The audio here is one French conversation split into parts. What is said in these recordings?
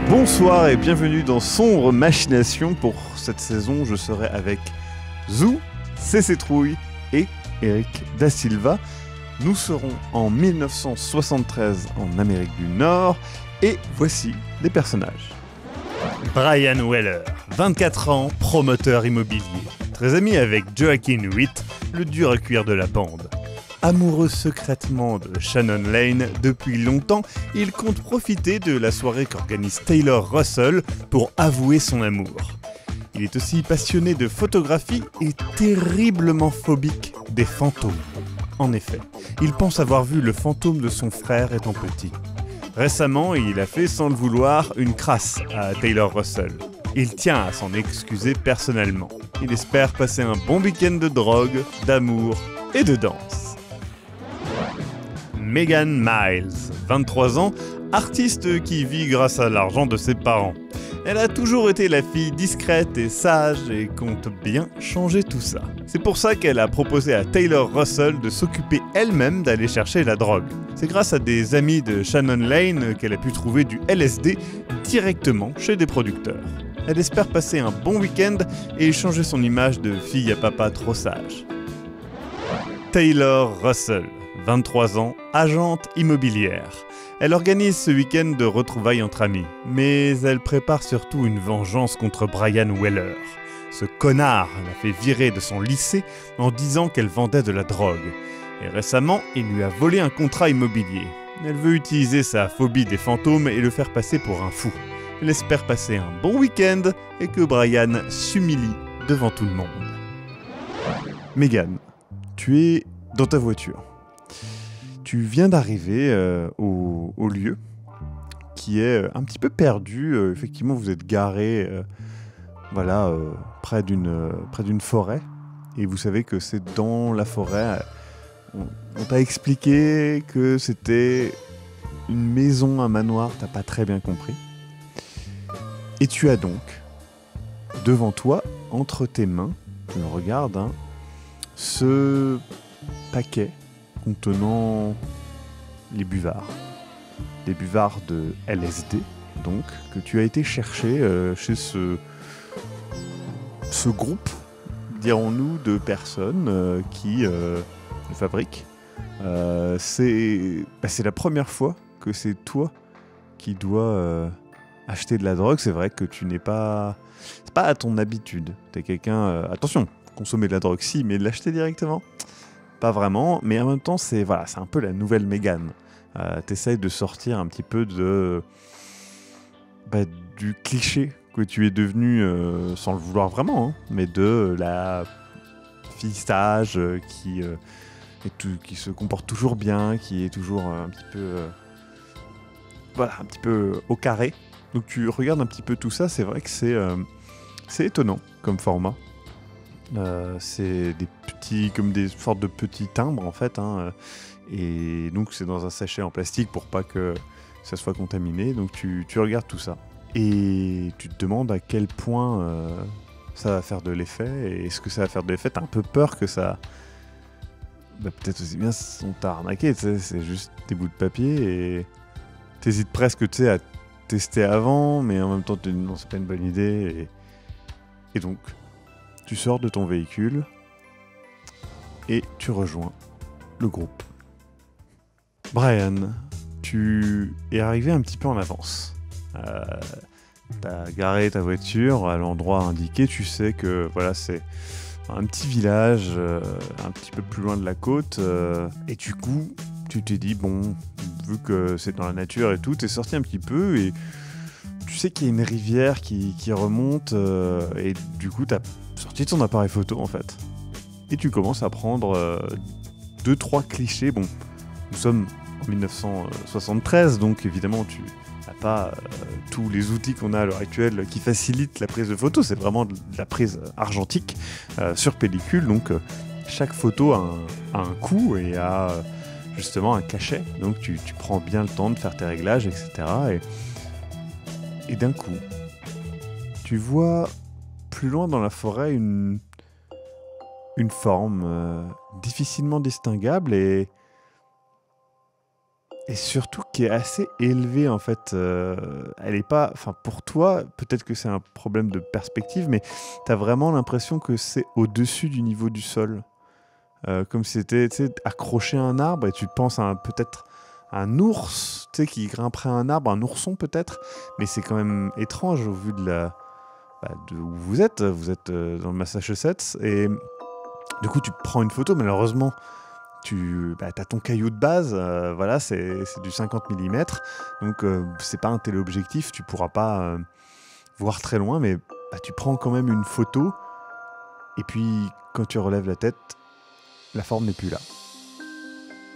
Bonsoir et bienvenue dans Sombre Machination. Pour cette saison, je serai avec Zou, CC Trouille et Eric Da Silva. Nous serons en 1973 en Amérique du Nord et voici les personnages. Brian Weller, 24 ans, promoteur immobilier. Très ami avec Joaquin Witt, le dur à cuire de la bande. Amoureux secrètement de Shannon Lane depuis longtemps, il compte profiter de la soirée qu'organise Taylor Russell pour avouer son amour. Il est aussi passionné de photographie et terriblement phobique des fantômes. En effet, il pense avoir vu le fantôme de son frère étant petit. Récemment, il a fait sans le vouloir une crasse à Taylor Russell. Il tient à s'en excuser personnellement. Il espère passer un bon week-end de drogue, d'amour et de danse. Megan Miles, 23 ans, artiste qui vit grâce à l'argent de ses parents. Elle a toujours été la fille discrète et sage et compte bien changer tout ça. C'est pour ça qu'elle a proposé à Taylor Russell de s'occuper elle-même d'aller chercher la drogue. C'est grâce à des amis de Shannon Lane qu'elle a pu trouver du LSD directement chez des producteurs. Elle espère passer un bon week-end et changer son image de fille à papa trop sage. Taylor Russell, 23 ans, agente immobilière. Elle organise ce week-end de retrouvailles entre amis, mais elle prépare surtout une vengeance contre Brian Weller. Ce connard l'a fait virer de son lycée en disant qu'elle vendait de la drogue. Et récemment, il lui a volé un contrat immobilier. Elle veut utiliser sa phobie des fantômes et le faire passer pour un fou. Elle espère passer un bon week-end et que Brian s'humilie devant tout le monde. Megan, tu es dans ta voiture. Tu viens d'arriver au lieu qui est un petit peu perdu. Effectivement, vous êtes garé près d'une forêt. Et vous savez que c'est dans la forêt. On t'a expliqué que c'était une maison, un manoir. T'as pas très bien compris. Et tu as donc devant toi, entre tes mains, tu le regardes, hein, ce paquet contenant les buvards. Des buvards de LSD, donc, que tu as été chercher chez ce groupe, dirons-nous, de personnes qui le fabriquent. C'est la première fois que c'est toi qui dois acheter de la drogue. C'est vrai que tu n'es pas... C'est pas à ton habitude. T'es quelqu'un... attention, consommer de la drogue, si, mais l'acheter directement, pas vraiment, mais en même temps, c'est un peu la nouvelle Megan. T'essayes de sortir un petit peu du cliché que tu es devenu, sans le vouloir vraiment, hein, mais de la fille sage qui se comporte toujours bien, qui est toujours un petit peu au carré. Donc tu regardes un petit peu tout ça, c'est vrai que c'est étonnant comme format. C'est comme des sortes de petits timbres en fait, hein, et donc c'est dans un sachet en plastique pour pas que ça soit contaminé. Donc tu regardes tout ça et tu te demandes à quel point ça va faire de l'effet. Et est-ce que ça va faire de l'effet? T'as un peu peur que ça... peut-être aussi bien on t'a arnaqué, c'est juste des bouts de papier et t'hésites presque à tester avant, mais en même temps tu te dis non, c'est pas une bonne idée. Et donc tu sors de ton véhicule et tu rejoins le groupe. Brian, tu es arrivé un petit peu en avance. T'as garé ta voiture à l'endroit indiqué. Tu sais que c'est un petit village un petit peu plus loin de la côte. Et du coup, tu t'es dit, bon, vu que c'est dans la nature et tout, t'es sorti un petit peu et tu sais qu'il y a une rivière qui remonte et du coup, t'as sorti de ton appareil photo en fait. Et tu commences à prendre 2-3 clichés. Bon, nous sommes en 1973, donc évidemment tu n'as pas tous les outils qu'on a à l'heure actuelle qui facilitent la prise de photos. C'est vraiment de la prise argentique sur pellicule, donc chaque photo a un coût et a justement un cachet. Donc tu prends bien le temps de faire tes réglages, etc. Et d'un coup, tu vois plus loin dans la forêt une forme difficilement distinguable et surtout qui est assez élevée en fait. Elle est pas, enfin pour toi, peut-être que c'est un problème de perspective, mais tu as vraiment l'impression que c'est au-dessus du niveau du sol. Comme si c'était accroché à un arbre et tu penses à peut-être un ours qui grimperait à un arbre, un ourson peut-être, mais c'est quand même étrange au vu de où vous êtes. Vous êtes dans le Massachusetts et du coup tu prends une photo, malheureusement tu as ton caillou de base, voilà, c'est du 50 mm, donc c'est pas un téléobjectif, tu pourras pas voir très loin, mais tu prends quand même une photo et puis quand tu relèves la tête, la forme n'est plus là.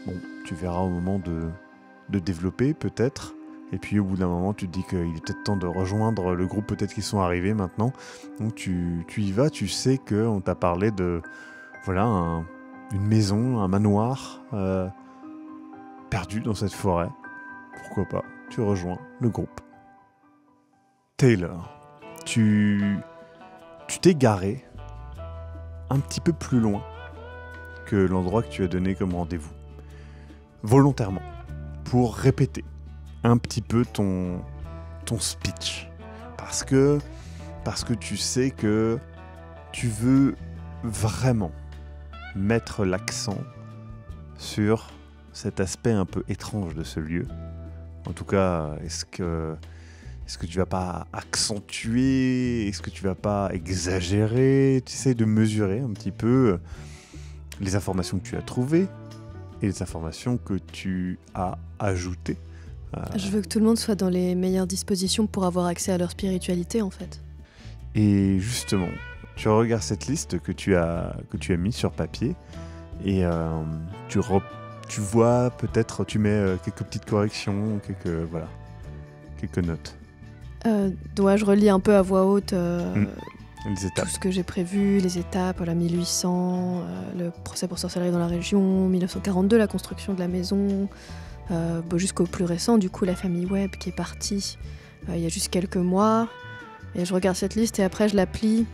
Bon, tu verras au moment de développer peut-être, et puis au bout d'un moment tu te dis qu'il est peut-être temps de rejoindre le groupe, peut-être qu'ils sont arrivés maintenant, donc tu y vas, tu sais qu'on t'a parlé de voilà une maison, un manoir perdu dans cette forêt. Pourquoi pas, tu rejoins le groupe. Taylor, tu t'es garé un petit peu plus loin que l'endroit que tu as donné comme rendez-vous. Volontairement, pour répéter un petit peu ton speech. Parce que tu sais que tu veux vraiment mettre l'accent sur cet aspect un peu étrange de ce lieu. En tout cas, est-ce que tu vas pas accentuer? Est-ce que tu vas pas exagérer? Tu essaies de mesurer un petit peu les informations que tu as trouvées et les informations que tu as ajoutées. Je veux que tout le monde soit dans les meilleures dispositions pour avoir accès à leur spiritualité, en fait. Et justement, tu regardes cette liste que tu as mise sur papier et tu vois peut-être, tu mets quelques petites corrections, quelques notes. Je relis un peu à voix haute les étapes. Tout ce que j'ai prévu, les étapes, 1800, le procès pour sorcellerie dans la région, 1942, la construction de la maison, jusqu'au plus récent, du coup la famille Webb qui est partie il y a juste quelques mois. Et je regarde cette liste et après je la plie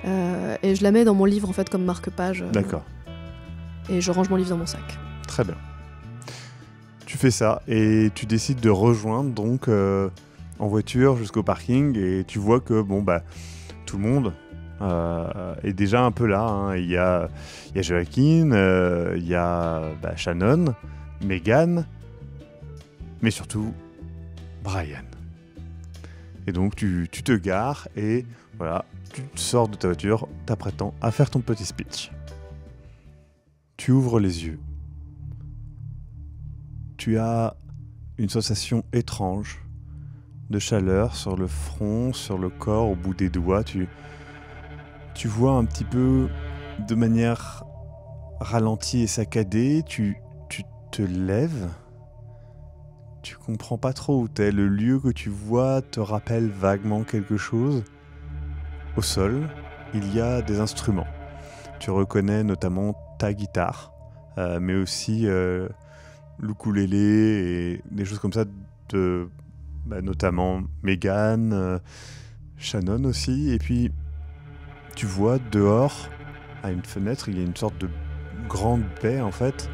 et je la mets dans mon livre en fait comme marque-page. D'accord. Et je range mon livre dans mon sac. Très bien. Tu fais ça et tu décides de rejoindre donc en voiture jusqu'au parking et tu vois que tout le monde est déjà un peu là. Hein. Il y a Joaquin, il y a Shannon, Megan, mais surtout Brian. Et donc tu te gares et voilà, tu sors de ta voiture t'apprêtant à faire ton petit speech. Tu ouvres les yeux. Tu as une sensation étrange de chaleur sur le front, sur le corps, au bout des doigts. Tu vois un petit peu de manière ralentie et saccadée. Tu te lèves. Tu comprends pas trop où t'es. Le lieu que tu vois te rappelle vaguement quelque chose. Au sol, il y a des instruments. Tu reconnais notamment ta guitare, mais aussi l'ukulélé et des choses comme ça de notamment Megan, Shannon aussi. Et puis tu vois dehors, à une fenêtre, il y a une sorte de grande baie en fait.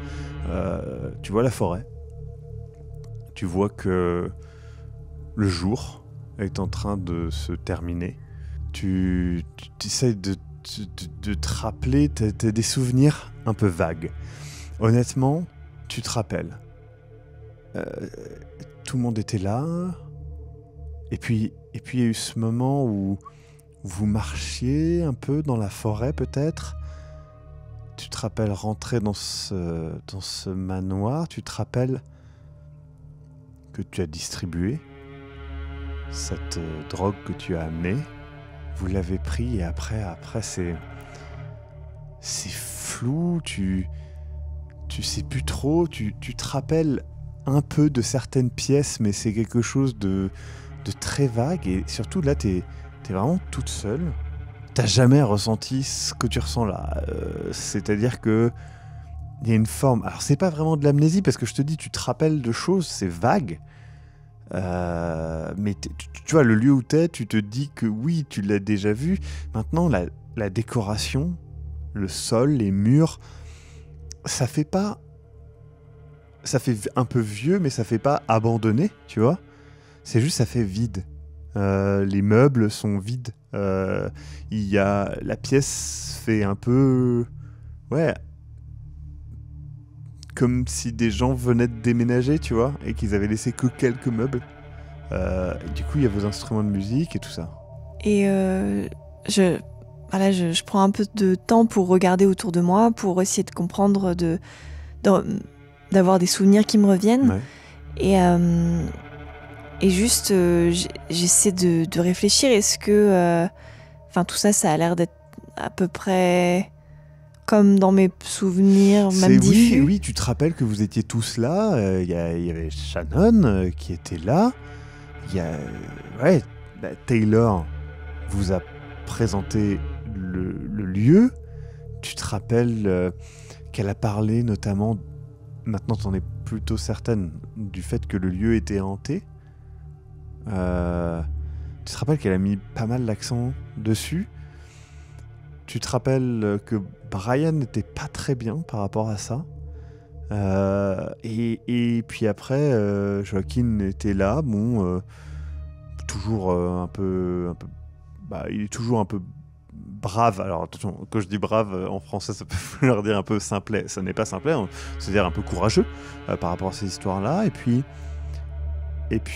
Tu vois la forêt. Tu vois que le jour est en train de se terminer. Tu essaies de te rappeler, t'as des souvenirs un peu vagues. Honnêtement, tu te rappelles. Tout le monde était là. Et puis il y a eu ce moment où vous marchiez un peu dans la forêt peut-être. Tu te rappelles rentrer dans ce manoir. Tu te rappelles que tu as distribué cette drogue que tu as amenée. Vous l'avez pris et après c'est flou, tu sais plus trop, tu te rappelles un peu de certaines pièces, mais c'est quelque chose de très vague et surtout là t'es vraiment toute seule. T'as jamais ressenti ce que tu ressens là, c'est-à-dire que il y a une forme. Alors, c'est pas vraiment de l'amnésie parce que je te dis, tu te rappelles de choses, c'est vague. Mais tu vois, le lieu où t'es, tu te dis que oui, tu l'as déjà vu. Maintenant, la décoration, le sol, les murs, ça fait pas. Ça fait un peu vieux, mais ça fait pas abandonné, tu vois. C'est juste, ça fait vide. Les meubles sont vides. La pièce fait un peu. Ouais. Comme si des gens venaient de déménager, tu vois, et qu'ils avaient laissé que quelques meubles. Et du coup, il y a vos instruments de musique et tout ça. Et je prends un peu de temps pour regarder autour de moi, pour essayer de comprendre, d'avoir des souvenirs qui me reviennent. Ouais. Et juste, j'essaie de réfléchir. Est-ce que... tout ça, ça a l'air d'être à peu près comme dans mes souvenirs, même diffus. Oui, tu te rappelles que vous étiez tous là. Il y avait Shannon qui était là. Taylor vous a présenté le lieu. Tu te rappelles qu'elle a parlé notamment, maintenant t'en es plutôt certaine, du fait que le lieu était hanté. Tu te rappelles qu'elle a mis pas mal l'accent dessus. Tu te rappelles que Brian n'était pas très bien par rapport à ça. Et puis après, Joaquin était là. Toujours un peu il est toujours un peu brave. Alors attention, quand je dis brave, en français, ça peut vouloir dire un peu simplet. Ça n'est pas simplet, c'est-à-dire un peu courageux par rapport à ces histoires-là. Et puis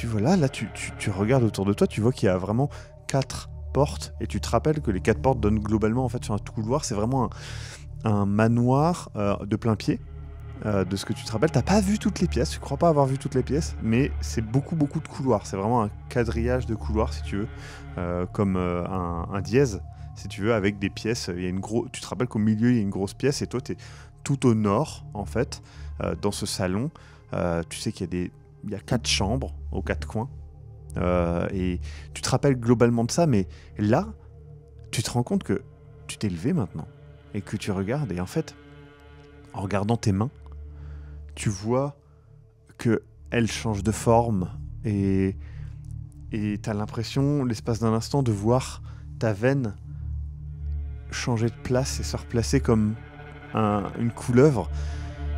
voilà, là, tu regardes autour de toi, tu vois qu'il y a vraiment 4 portes. Et tu te rappelles que les 4 portes donnent globalement en fait sur un couloir. C'est vraiment un manoir de plein pied. De ce que tu te rappelles, t'as pas vu toutes les pièces, tu crois pas avoir vu toutes les pièces, mais c'est beaucoup de couloirs. C'est vraiment un quadrillage de couloirs, si tu veux, comme un dièse, si tu veux, avec des pièces. Il y a tu te rappelles qu'au milieu il y a une grosse pièce et toi t'es tout au nord en fait, dans ce salon. Tu sais qu'il y a 4 chambres aux 4 coins, et tu te rappelles globalement de ça, mais là, tu te rends compte que tu t'es levé maintenant et que tu regardes, et en fait, en regardant tes mains, tu vois qu'elles changent de forme et t'as l'impression, l'espace d'un instant, de voir ta veine changer de place et se replacer comme une couleuvre.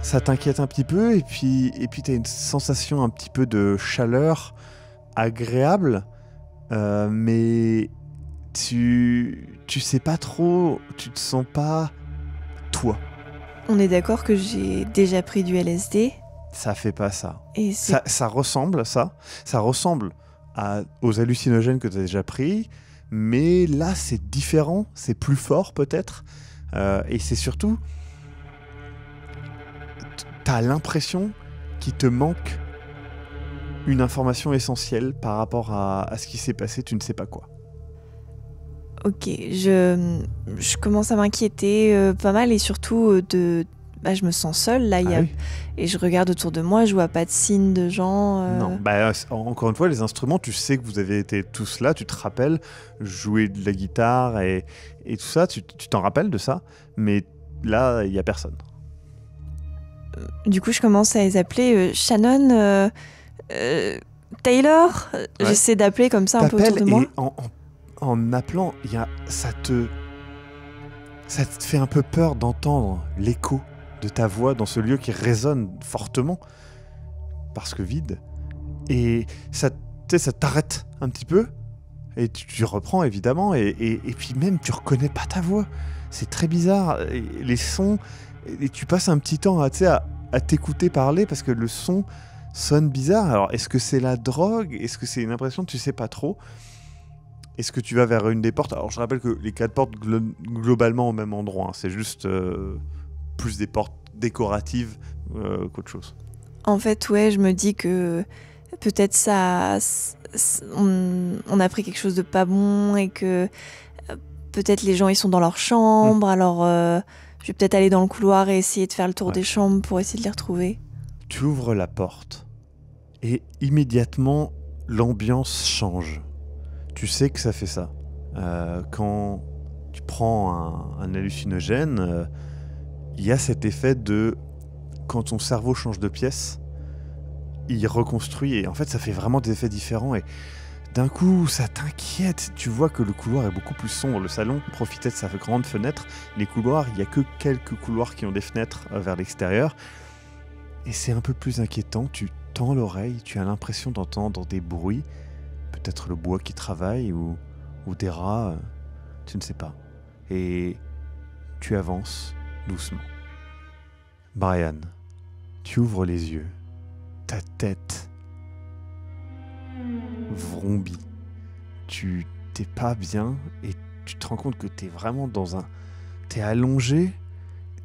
Ça t'inquiète un petit peu et puis t'as une sensation un petit peu de chaleur agréable, mais tu sais pas trop, tu te sens pas toi. On est d'accord que j'ai déjà pris du LSD. Ça fait pas ça. Et ça ressemble à ça. Ça ressemble aux hallucinogènes que tu as déjà pris, mais là c'est différent, c'est plus fort peut-être, et c'est surtout, t'as l'impression qu'il te manque une information essentielle par rapport à ce qui s'est passé, tu ne sais pas quoi. Ok, je commence à m'inquiéter pas mal, et surtout je me sens seule là. Oui. Et je regarde autour de moi, je vois pas de signes de gens. Non, encore une fois, les instruments, tu sais que vous avez été tous là, tu te rappelles jouer de la guitare et tout ça, tu t'en rappelles de ça, mais là, il y a personne. Du coup, je commence à les appeler Shannon, Taylor. Ouais. J'essaie d'appeler comme ça un peu autour de moi. Et en appelant, ça te fait un peu peur d'entendre l'écho de ta voix dans ce lieu qui résonne fortement, parce que vide. Et ça t'arrête un petit peu, et tu reprends évidemment, et puis même tu reconnais pas ta voix. C'est très bizarre, et les sons, et tu passes un petit temps à t'écouter parler, parce que le son sonne bizarre. Alors est-ce que c'est la drogue? Est-ce que c'est une impression? Tu sais pas trop. Est-ce que tu vas vers une des portes? Alors je rappelle que les 4 portes globalement au même endroit, hein. C'est juste plus des portes décoratives qu'autre chose. En fait, ouais, je me dis que peut-être on a pris quelque chose de pas bon, et que peut-être les gens ils sont dans leur chambre. Alors je vais peut-être aller dans le couloir et essayer de faire le tour des chambres pour essayer de les retrouver. Tu ouvres la porte et immédiatement l'ambiance change. Tu sais que ça fait ça. Quand tu prends un hallucinogène, il y a cet effet de quand ton cerveau change de pièce, il reconstruit et en fait ça fait vraiment des effets différents et d'un coup ça t'inquiète. Tu vois que le couloir est beaucoup plus sombre. Le salon profitait de sa grande fenêtre. Les couloirs, il n'y a que quelques couloirs qui ont des fenêtres vers l'extérieur et c'est un peu plus inquiétant. Tu tends l'oreille, tu as l'impression d'entendre des bruits, peut-être le bois qui travaille ou des rats, tu ne sais pas. Et tu avances doucement. Brian, tu ouvres les yeux. Ta tête vrombit. Tu t'es pas bien et tu te rends compte que t'es vraiment t'es allongé,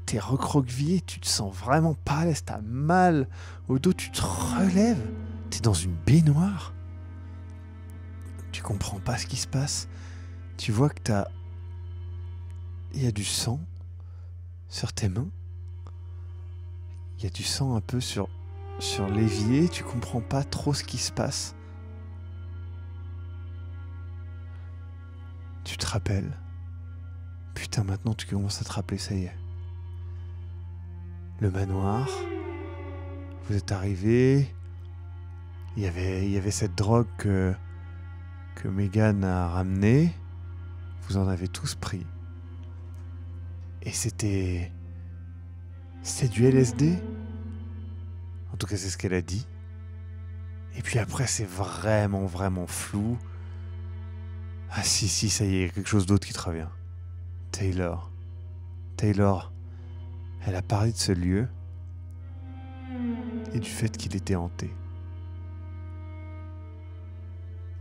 t'es recroquevillé, tu te sens vraiment pas à l'aise, t'as mal au dos, tu te relèves, t'es dans une baignoire. Tu comprends pas ce qui se passe. Tu vois que il y a du sang sur tes mains. Il y a du sang un peu sur l'évier, tu comprends pas trop ce qui se passe. Tu te rappelles. Putain, maintenant tu commences à te rappeler, ça y est. Le manoir, vous êtes arrivés, il y avait cette drogue que Megan a ramenée, vous en avez tous pris. Et c'était du LSD. En tout cas, c'est ce qu'elle a dit. Et puis après, c'est vraiment, vraiment flou. Ah si, ça y est, quelque chose d'autre qui te revient. Taylor, elle a parlé de ce lieu et du fait qu'il était hanté.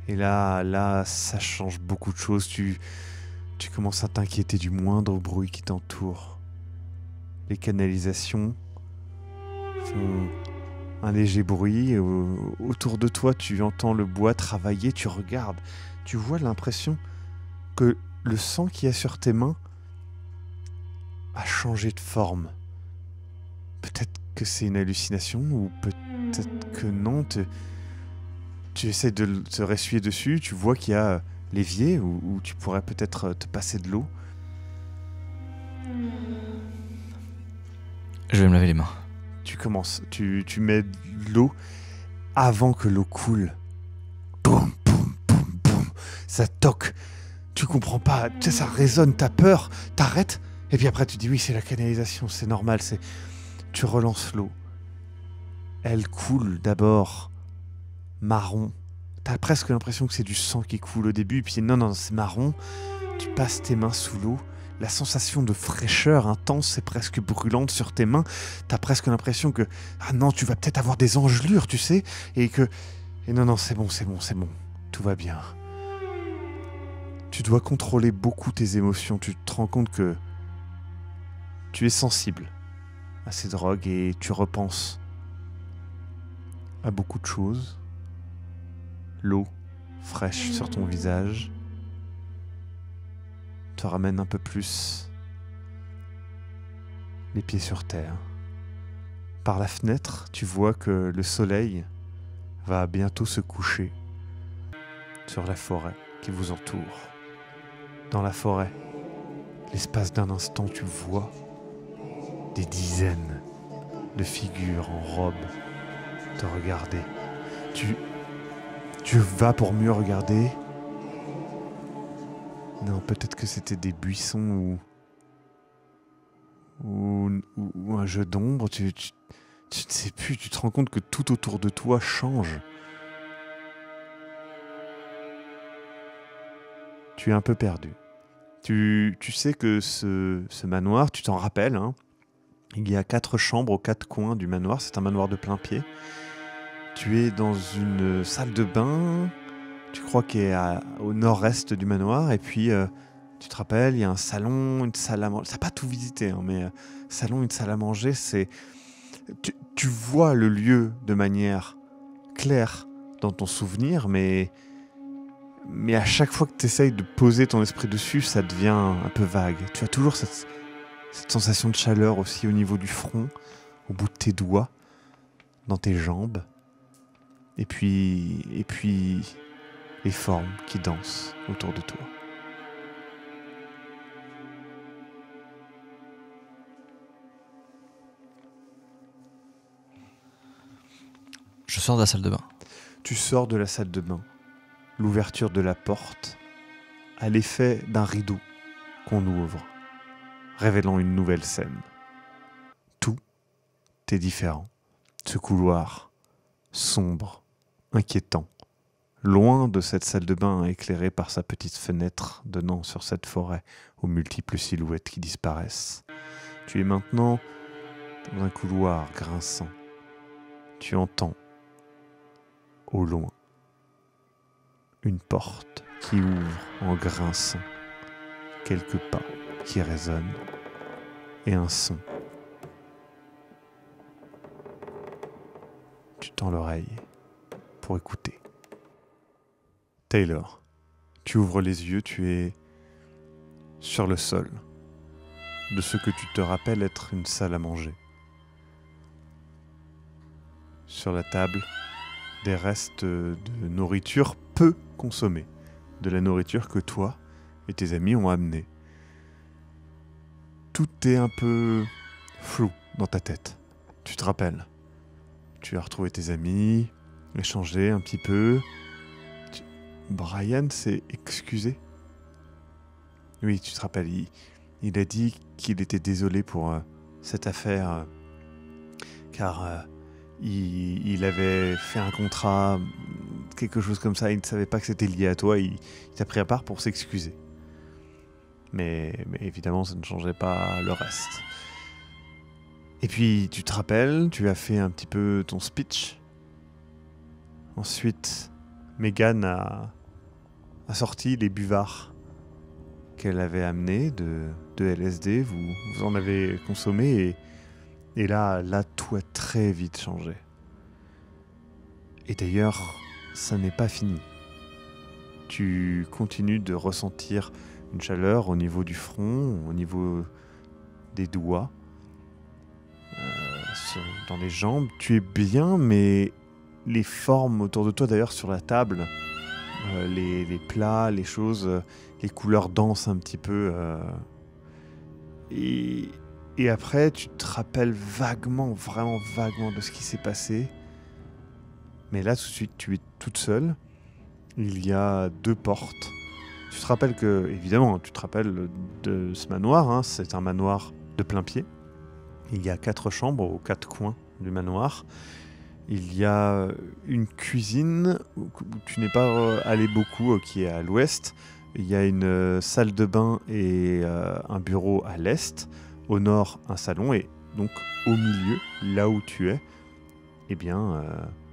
Et là, ça change beaucoup de choses. Tu commences à t'inquiéter du moindre bruit qui t'entoure. Les canalisations font un léger bruit. Autour de toi, tu entends le bois travailler, tu regardes. Tu vois l'impression que le sang qu'il y a sur tes mains a changé de forme. Peut-être que c'est une hallucination ou peut-être que non. Tu essaies de te ressuyer dessus, tu vois qu'il y a l'évier où tu pourrais peut-être te passer de l'eau. Je vais me laver les mains. Tu commences, tu mets de l'eau avant que l'eau coule. Boum, boum, boum, boum. Ça toque. Tu comprends pas, tu sais, ça résonne, t'as peur, t'arrêtes. Et puis après tu dis oui, c'est la canalisation, c'est normal. Tu relances l'eau. Elle coule d'abord marron. T'as presque l'impression que c'est du sang qui coule au début. Et puis non, c'est marron. Tu passes tes mains sous l'eau. La sensation de fraîcheur intense et presque brûlante sur tes mains. T'as presque l'impression que ah non, tu vas peut-être avoir des engelures, tu sais. Et non, c'est bon. Tout va bien. Tu dois contrôler beaucoup tes émotions. Tu te rends compte que tu es sensible à ces drogues et tu repenses à beaucoup de choses. L'eau fraîche sur ton visage te ramène un peu plus les pieds sur terre. Par la fenêtre, tu vois que le soleil va bientôt se coucher sur la forêt qui vous entoure. Dans la forêt, l'espace d'un instant, tu vois des dizaines de figures en robe te regarder. Tu vas pour mieux regarder. Non, peut-être que c'était des buissons ou un jeu d'ombre. Tu ne sais plus, tu te rends compte que tout autour de toi change. Tu es un peu perdu. Tu sais que ce manoir, tu t'en rappelles, hein, il y a 4 chambres aux 4 coins du manoir. C'est un manoir de plein pied. Tu es dans une salle de bain, tu crois qu'elle est au nord-est du manoir. Et puis, tu te rappelles, il y a un salon, une salle à manger. Ça n'a pas tout visité, hein, mais salon, une salle à manger, c'est... Tu vois le lieu de manière claire dans ton souvenir, mais à chaque fois que tu essayes de poser ton esprit dessus, ça devient un peu vague. Tu as toujours cette sensation de chaleur aussi au niveau du front, au bout de tes doigts, dans tes jambes. Et puis les formes qui dansent autour de toi. Je sors de la salle de bain. Tu sors de la salle de bain. L'ouverture de la porte a l'effet d'un rideau qu'on ouvre, révélant une nouvelle scène. Tout est différent. Ce couloir, sombre, inquiétant, loin de cette salle de bain éclairée par sa petite fenêtre donnant sur cette forêt aux multiples silhouettes qui disparaissent. Tu es maintenant dans un couloir grinçant. Tu entends, au loin, une porte qui ouvre en grinçant, quelques pas qui résonnent et un son. Tu tends l'oreille pour écouter. Taylor, tu ouvres les yeux, tu es sur le sol de ce que tu te rappelles être une salle à manger. Sur la table, des restes de nourriture peu consommée, de la nourriture que toi et tes amis ont amenée. Tout est un peu flou dans ta tête. Tu te rappelles. Tu as retrouvé tes amis, échangé un petit peu. Brian s'est excusé. Oui, tu te rappelles, il a dit qu'il était désolé pour cette affaire, car il avait fait un contrat, quelque chose comme ça, il ne savait pas que c'était lié à toi, il t'a pris à part pour s'excuser. Mais évidemment, ça ne changeait pas le reste. Et puis, tu te rappelles, tu as fait un petit peu ton speech. Ensuite, Megan a sorti les buvards qu'elle avait amenés de LSD. Vous en avez consommé et là, tout a très vite changé. Et d'ailleurs, ça n'est pas fini. Tu continues de ressentir une chaleur au niveau du front, au niveau des doigts, dans les jambes. Tu es bien, mais les formes autour de toi, d'ailleurs sur la table, les plats, les choses, les couleurs dansent un petit peu. Et après, tu te rappelles vaguement, vraiment vaguement de ce qui s'est passé. Mais là, tout de suite, tu es toute seule. Il y a 2 portes. Tu te rappelles que, évidemment, tu te rappelles de ce manoir. Hein, c'est un manoir de plein pied. Il y a 4 chambres aux 4 coins du manoir. Il y a une cuisine où tu n'es pas allé beaucoup, qui est à l'ouest. Il y a une salle de bain et un bureau à l'est. Au nord, un salon. Et donc, au milieu, là où tu es, eh bien,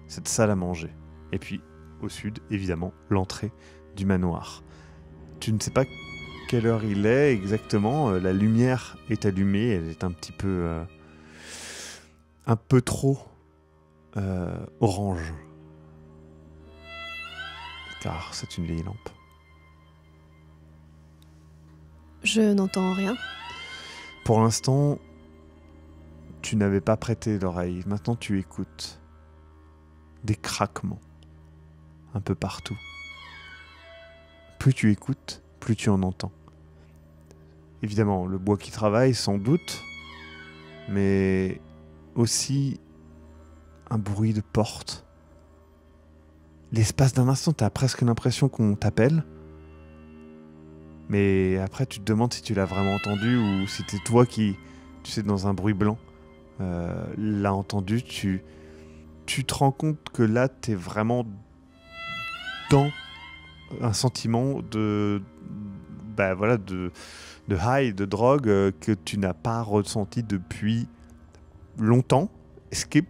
cette salle à manger. Et puis, au sud, évidemment, l'entrée du manoir. Tu ne sais pas quelle heure il est exactement. La lumière est allumée. Elle est un petit peu... un peu trop orange. Car c'est une vieille lampe. Je n'entends rien. Pour l'instant, tu n'avais pas prêté l'oreille. Maintenant, tu écoutes. Des craquements. Un peu partout. Plus tu écoutes, plus tu en entends. Évidemment, le bois qui travaille, sans doute. Mais aussi un bruit de porte. L'espace d'un instant, tu as presque l'impression qu'on t'appelle. Mais après, tu te demandes si tu l'as vraiment entendu ou si c'est toi qui, tu sais, dans un bruit blanc, l'as entendu. Tu te rends compte que là, tu es vraiment dans un sentiment de high, de drogue que tu n'as pas ressenti depuis longtemps. Ce qui est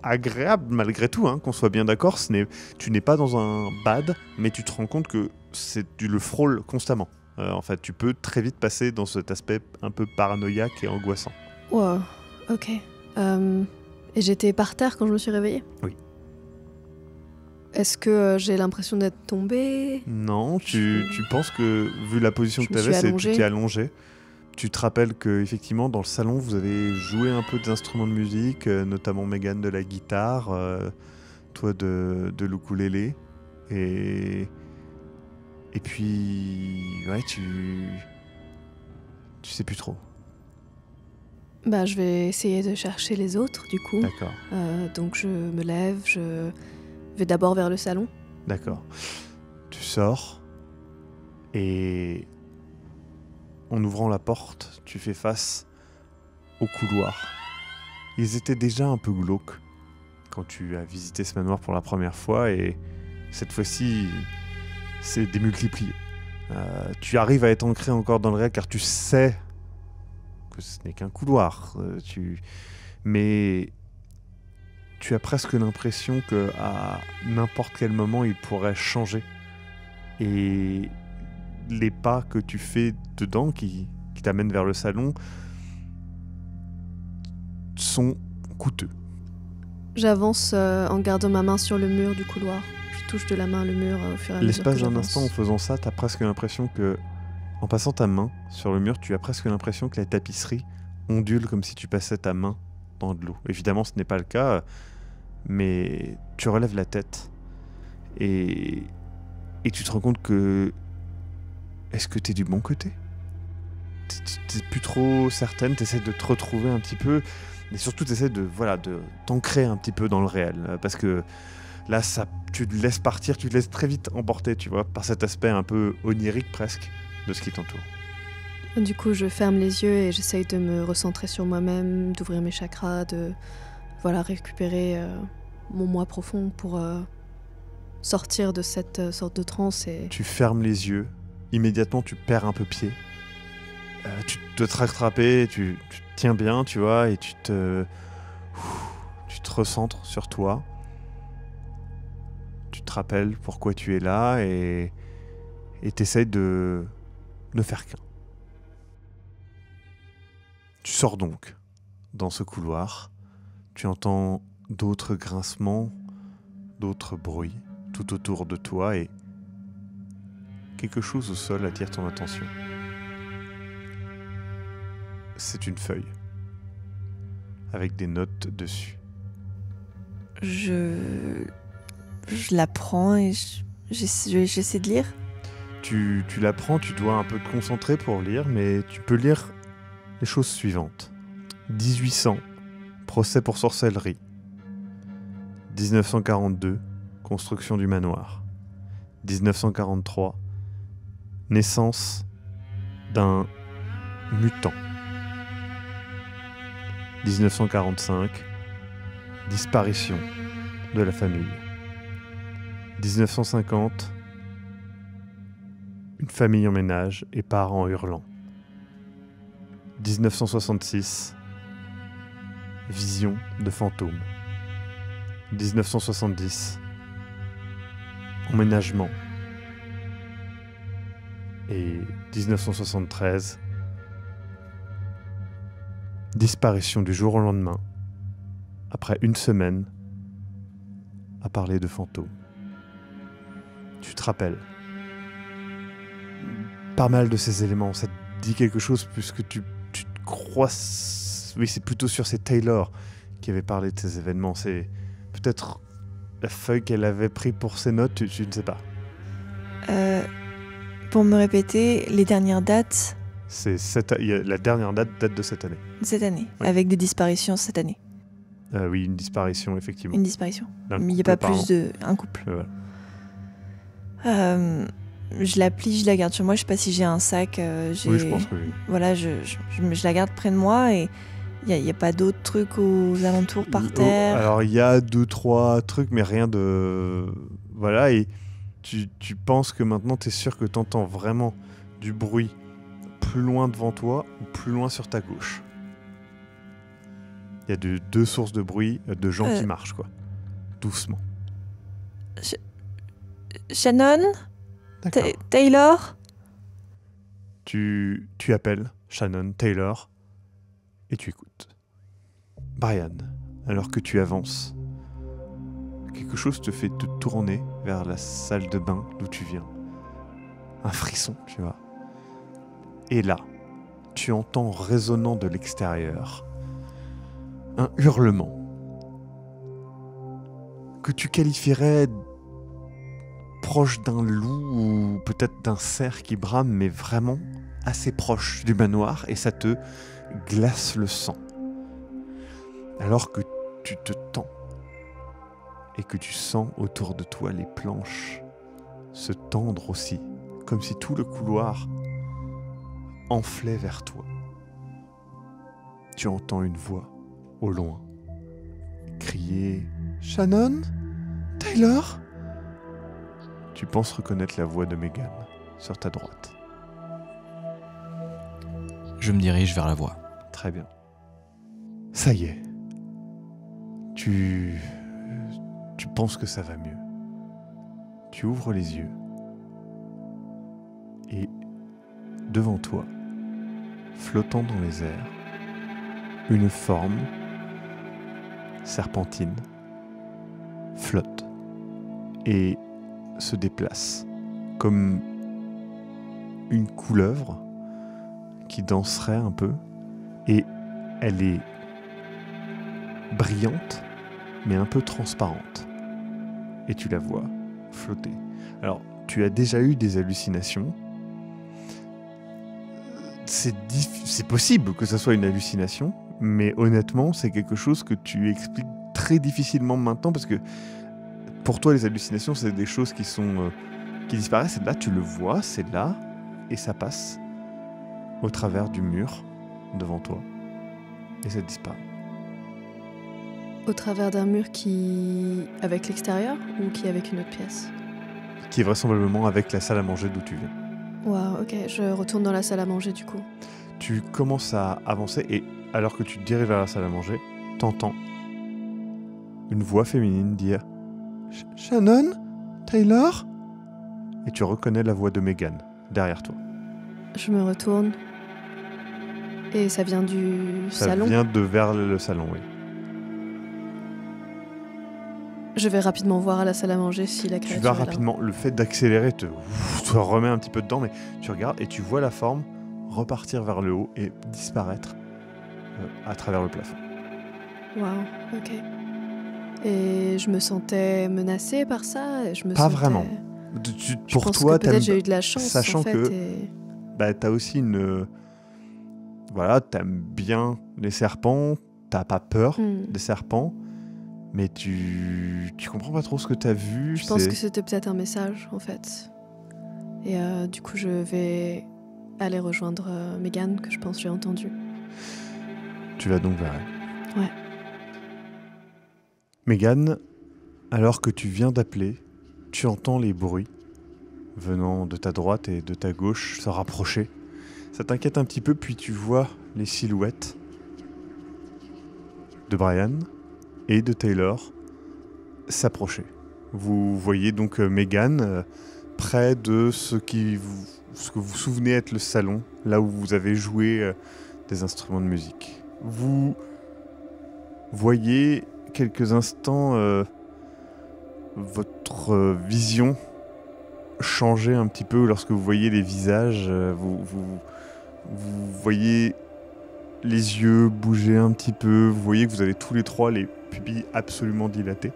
agréable malgré tout, hein, qu'on soit bien d'accord. Tu n'es pas dans un bad, mais tu te rends compte que tu le frôles constamment. En fait, tu peux très vite passer dans cet aspect un peu paranoïaque et angoissant. Wow, ok. Et j'étais par terre quand je me suis réveillée ? Oui. Est-ce que j'ai l'impression d'être tombée ? Non, tu penses que, vu la position que tu avais, c'est que tu t'es allongé. Tu te rappelles qu'effectivement, dans le salon, vous avez joué un peu d'instruments de musique, notamment Megan de la guitare, toi de l'ukulélé. Et puis, ouais, tu sais plus trop. Bah, je vais essayer de chercher les autres, du coup. D'accord, Donc je me lève, je vais d'abord vers le salon. d'accord. Tu sors et en ouvrant la porte, tu fais face au couloir. Ils étaient déjà un peu glauques quand tu as visité ce manoir pour la première fois et cette fois-ci, c'est démultiplié. Tu arrives à être ancré encore dans le réel car tu sais que ce n'est qu'un couloir. Mais tu as presque l'impression qu'à n'importe quel moment, il pourrait changer. Et les pas que tu fais dedans, qui t'amènent vers le salon, sont coûteux. J'avance en gardant ma main sur le mur du couloir. Je touche de la main le mur au fur et à mesure que L'espace d'un j'avance. instant, en faisant ça, tu as presque l'impression que, en passant ta main sur le mur, tu as presque l'impression que la tapisserie ondule comme si tu passais ta main dans de l'eau. Évidemment, ce n'est pas le cas, mais tu relèves la tête et tu te rends compte que... Est-ce que t'es du bon côté ? T'es plus trop certaine, t'essaies de te retrouver un petit peu, mais surtout t'essaies de t'ancrer un petit peu dans le réel, parce que là, tu te laisses partir, tu te laisses très vite emporter, tu vois, par cet aspect un peu onirique presque de ce qui t'entoure. Du coup, je ferme les yeux et j'essaye de me recentrer sur moi-même, d'ouvrir mes chakras, de récupérer mon moi profond pour sortir de cette sorte de transe. Et Tu fermes les yeux, immédiatement tu perds un peu pied, tu te rattraper, tu te tiens bien, tu vois, et tu te recentres sur toi. Tu te rappelles pourquoi tu es là et t'essayes de ne faire qu'un. Tu sors donc dans ce couloir. Tu entends d'autres grincements, d'autres bruits tout autour de toi et quelque chose au sol attire ton attention. C'est une feuille avec des notes dessus. Je la prends et j'essaie de lire. Tu la prends, tu dois un peu te concentrer pour lire, mais tu peux lire les choses suivantes. 1800, procès pour sorcellerie. 1942, construction du manoir. 1943, naissance d'un mutant. 1945, disparition de la famille. 1950, une famille en ménage et parents hurlants. 1966, vision de fantômes. 1970, emménagement. Et 1973, disparition du jour au lendemain, après une semaine à parler de fantômes. Tu te rappelles pas mal de ces éléments, ça te dit quelque chose puisque tu te crois... Oui, c'est plutôt sûr, c'est Taylor qui avait parlé de ces événements, c'est peut-être la feuille qu'elle avait pris pour ses notes, tu ne sais pas. Pour me répéter, les dernières dates La dernière date de cette année. cette année, Oui. avec des disparitions cette année. Oui, une disparition, effectivement. Une disparition. D'un Mais il n'y a couple pas par plus an. de... Un couple. Voilà. Je la plie, je la garde sur moi. Je sais pas si j'ai un sac. Oui, je pense que oui. Voilà, je la garde près de moi et il n'y a pas d'autres trucs aux alentours par terre. Alors, il y a 2-3 trucs, mais rien de... Voilà, et tu penses que maintenant, tu es sûr que tu entends vraiment du bruit plus loin devant toi ou plus loin sur ta gauche. Il y a deux sources de bruit de gens qui marchent, quoi. Doucement. Shannon, D'accord. Taylor. Tu appelles Shannon, Taylor, et tu écoutes. Brian, alors que tu avances, quelque chose te fait te tourner vers la salle de bain d'où tu viens. Un frisson, tu vois. Et là, tu entends résonnant de l'extérieur un hurlement que tu qualifierais proche d'un loup ou peut-être d'un cerf qui brame, mais vraiment assez proche du manoir, et ça te glace le sang. Alors que tu te tends et que tu sens autour de toi les planches se tendre aussi, comme si tout le couloir enflait vers toi. Tu entends une voix au loin crier « Shannon ? Taylor ?» Tu penses reconnaître la voix de Megan sur ta droite. Je me dirige vers la voix. Très bien. Ça y est. Tu penses que ça va mieux. Tu ouvres les yeux. Et devant toi, flottant dans les airs, une forme serpentine flotte et se déplace comme une couleuvre qui danserait un peu, et elle est brillante mais un peu transparente, et tu la vois flotter. Alors, tu as déjà eu des hallucinations. C'est possible que ça soit une hallucination, mais honnêtement, c'est quelque chose que tu expliques très difficilement maintenant, parce que pour toi, les hallucinations, c'est des choses qui disparaissent, et là, tu le vois, c'est là, et ça passe au travers du mur devant toi, et ça disparaît. Au travers d'un mur qui... avec l'extérieur ou qui est avec une autre pièce? Qui est vraisemblablement avec la salle à manger d'où tu viens. Waouh, ok, je retourne dans la salle à manger du coup. Tu commences à avancer, et alors que tu te diriges vers la salle à manger, t'entends une voix féminine dire « Shannon ? Taylor ?» Et tu reconnais la voix de Megan derrière toi. Je me retourne. Et ça vient du salon? Ça vient de vers le salon, oui. Je vais rapidement voir à la salle à manger si la créature Tu vas est là. rapidement, le fait d'accélérer te remet un petit peu dedans, mais tu regardes et tu vois la forme repartir vers le haut et disparaître à travers le plafond. Waouh, ok. Et je me sentais menacée par ça? Pas vraiment. Pour pense toi, que peut-être j'ai eu de la chance, sachant en fait, que t'as aussi une... Voilà, t'aimes bien les serpents, t'as pas peur des serpents, mais tu comprends pas trop ce que t'as vu. Je pense que c'était peut-être un message, en fait. Et du coup, je vais aller rejoindre Megan, que je pense que j'ai entendu. Tu vas donc vers elle. Ouais. Megan, alors que tu viens d'appeler, tu entends les bruits venant de ta droite et de ta gauche se rapprocher. Ça t'inquiète un petit peu, puis tu vois les silhouettes de Brian et de Taylor s'approcher. Vous voyez donc Megan près de ce que vous vous souvenez être le salon, là où vous avez joué des instruments de musique. Vous voyez quelques instants votre vision changer un petit peu lorsque vous voyez les visages. Vous voyez les yeux bouger un petit peu. Vous voyez que vous avez tous les trois les pupilles absolument dilatées.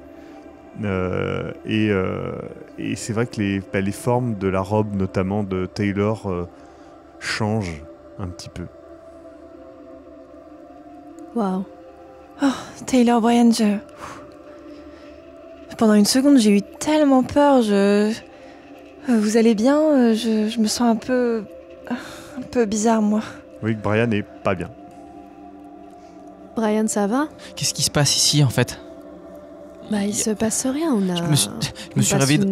Et c'est vrai que les formes de la robe, notamment de Taylor, changent un petit peu. Waouh. Oh, Taylor, Brian, pendant une seconde, j'ai eu tellement peur. Vous allez bien? Je me sens un peu bizarre, moi. Oui, que Brian n'est pas bien. Brian, ça va? Qu'est-ce qui se passe ici, en fait? Il se passe rien, on a... Je me suis réveillé...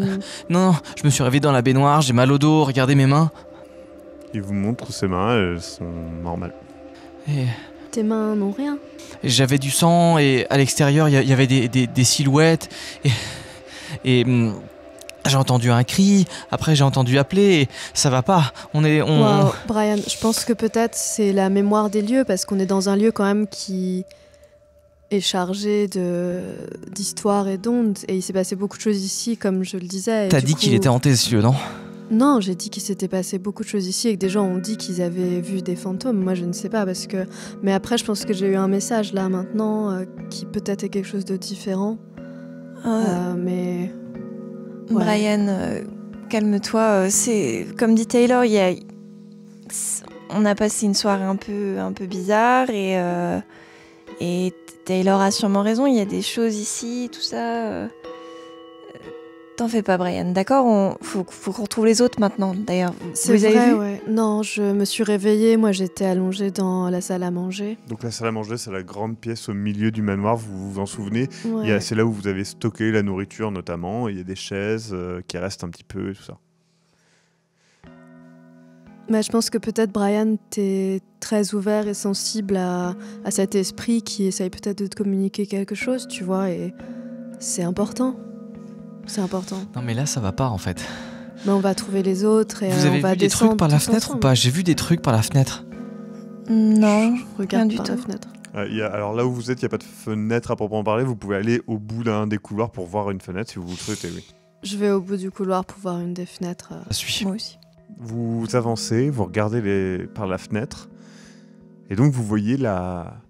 Non, je me suis réveillé dans la baignoire, j'ai mal au dos, regardez mes mains. Il vous montre ses mains, elles sont normales. Et... Tes mains n'ont rien? J'avais du sang, et à l'extérieur, il y avait des silhouettes, et j'ai entendu un cri, après j'ai entendu appeler, et ça va pas. Wow, Brian, je pense que peut-être c'est la mémoire des lieux, parce qu'on est dans un lieu quand même qui est chargé d'histoire et d'ondes, et il s'est passé beaucoup de choses ici, comme je le disais. T'as dit qu'il était hanté ce lieu, non? Non, j'ai dit qu'il s'était passé beaucoup de choses ici et que des gens ont dit qu'ils avaient vu des fantômes. Moi, je ne sais pas, parce que... Mais après, je pense que j'ai eu un message, là, maintenant, qui peut-être est quelque chose de différent. Mais... Ouais. Brian, calme-toi. C'est comme dit Taylor, on a passé une soirée un peu bizarre et Taylor a sûrement raison, il y a des choses ici, tout ça. T'en fais pas, Brian, d'accord? Faut qu'on retrouve les autres maintenant, d'ailleurs. C'est Vous avez vrai, vu? ouais. Non, je me suis réveillée, moi j'étais allongée dans la salle à manger. Donc la salle à manger, c'est la grande pièce au milieu du manoir, vous vous en souvenez? Ouais. C'est là où vous avez stocké la nourriture notamment, il y a des chaises qui restent un petit peu et tout ça. Mais je pense que peut-être, Brian, t'es très ouvert et sensible à cet esprit qui essaye peut-être de te communiquer quelque chose, tu vois, et c'est important. C'est important. Non mais là ça va pas en fait. Mais on va trouver les autres et Vous on avez va vu des descendre trucs par la tous fenêtre ou ensemble. pas? J'ai vu des trucs par la fenêtre. Non, Je regarde rien du par la tout. fenêtre. Alors là où vous êtes, il n'y a pas de fenêtre à proprement parler, vous pouvez aller au bout d'un des couloirs pour voir une fenêtre si vous le souhaitez, oui. Je vais au bout du couloir pour voir une des fenêtres. Ça suit. Moi aussi. Vous avancez, vous regardez par la fenêtre, et donc vous voyez la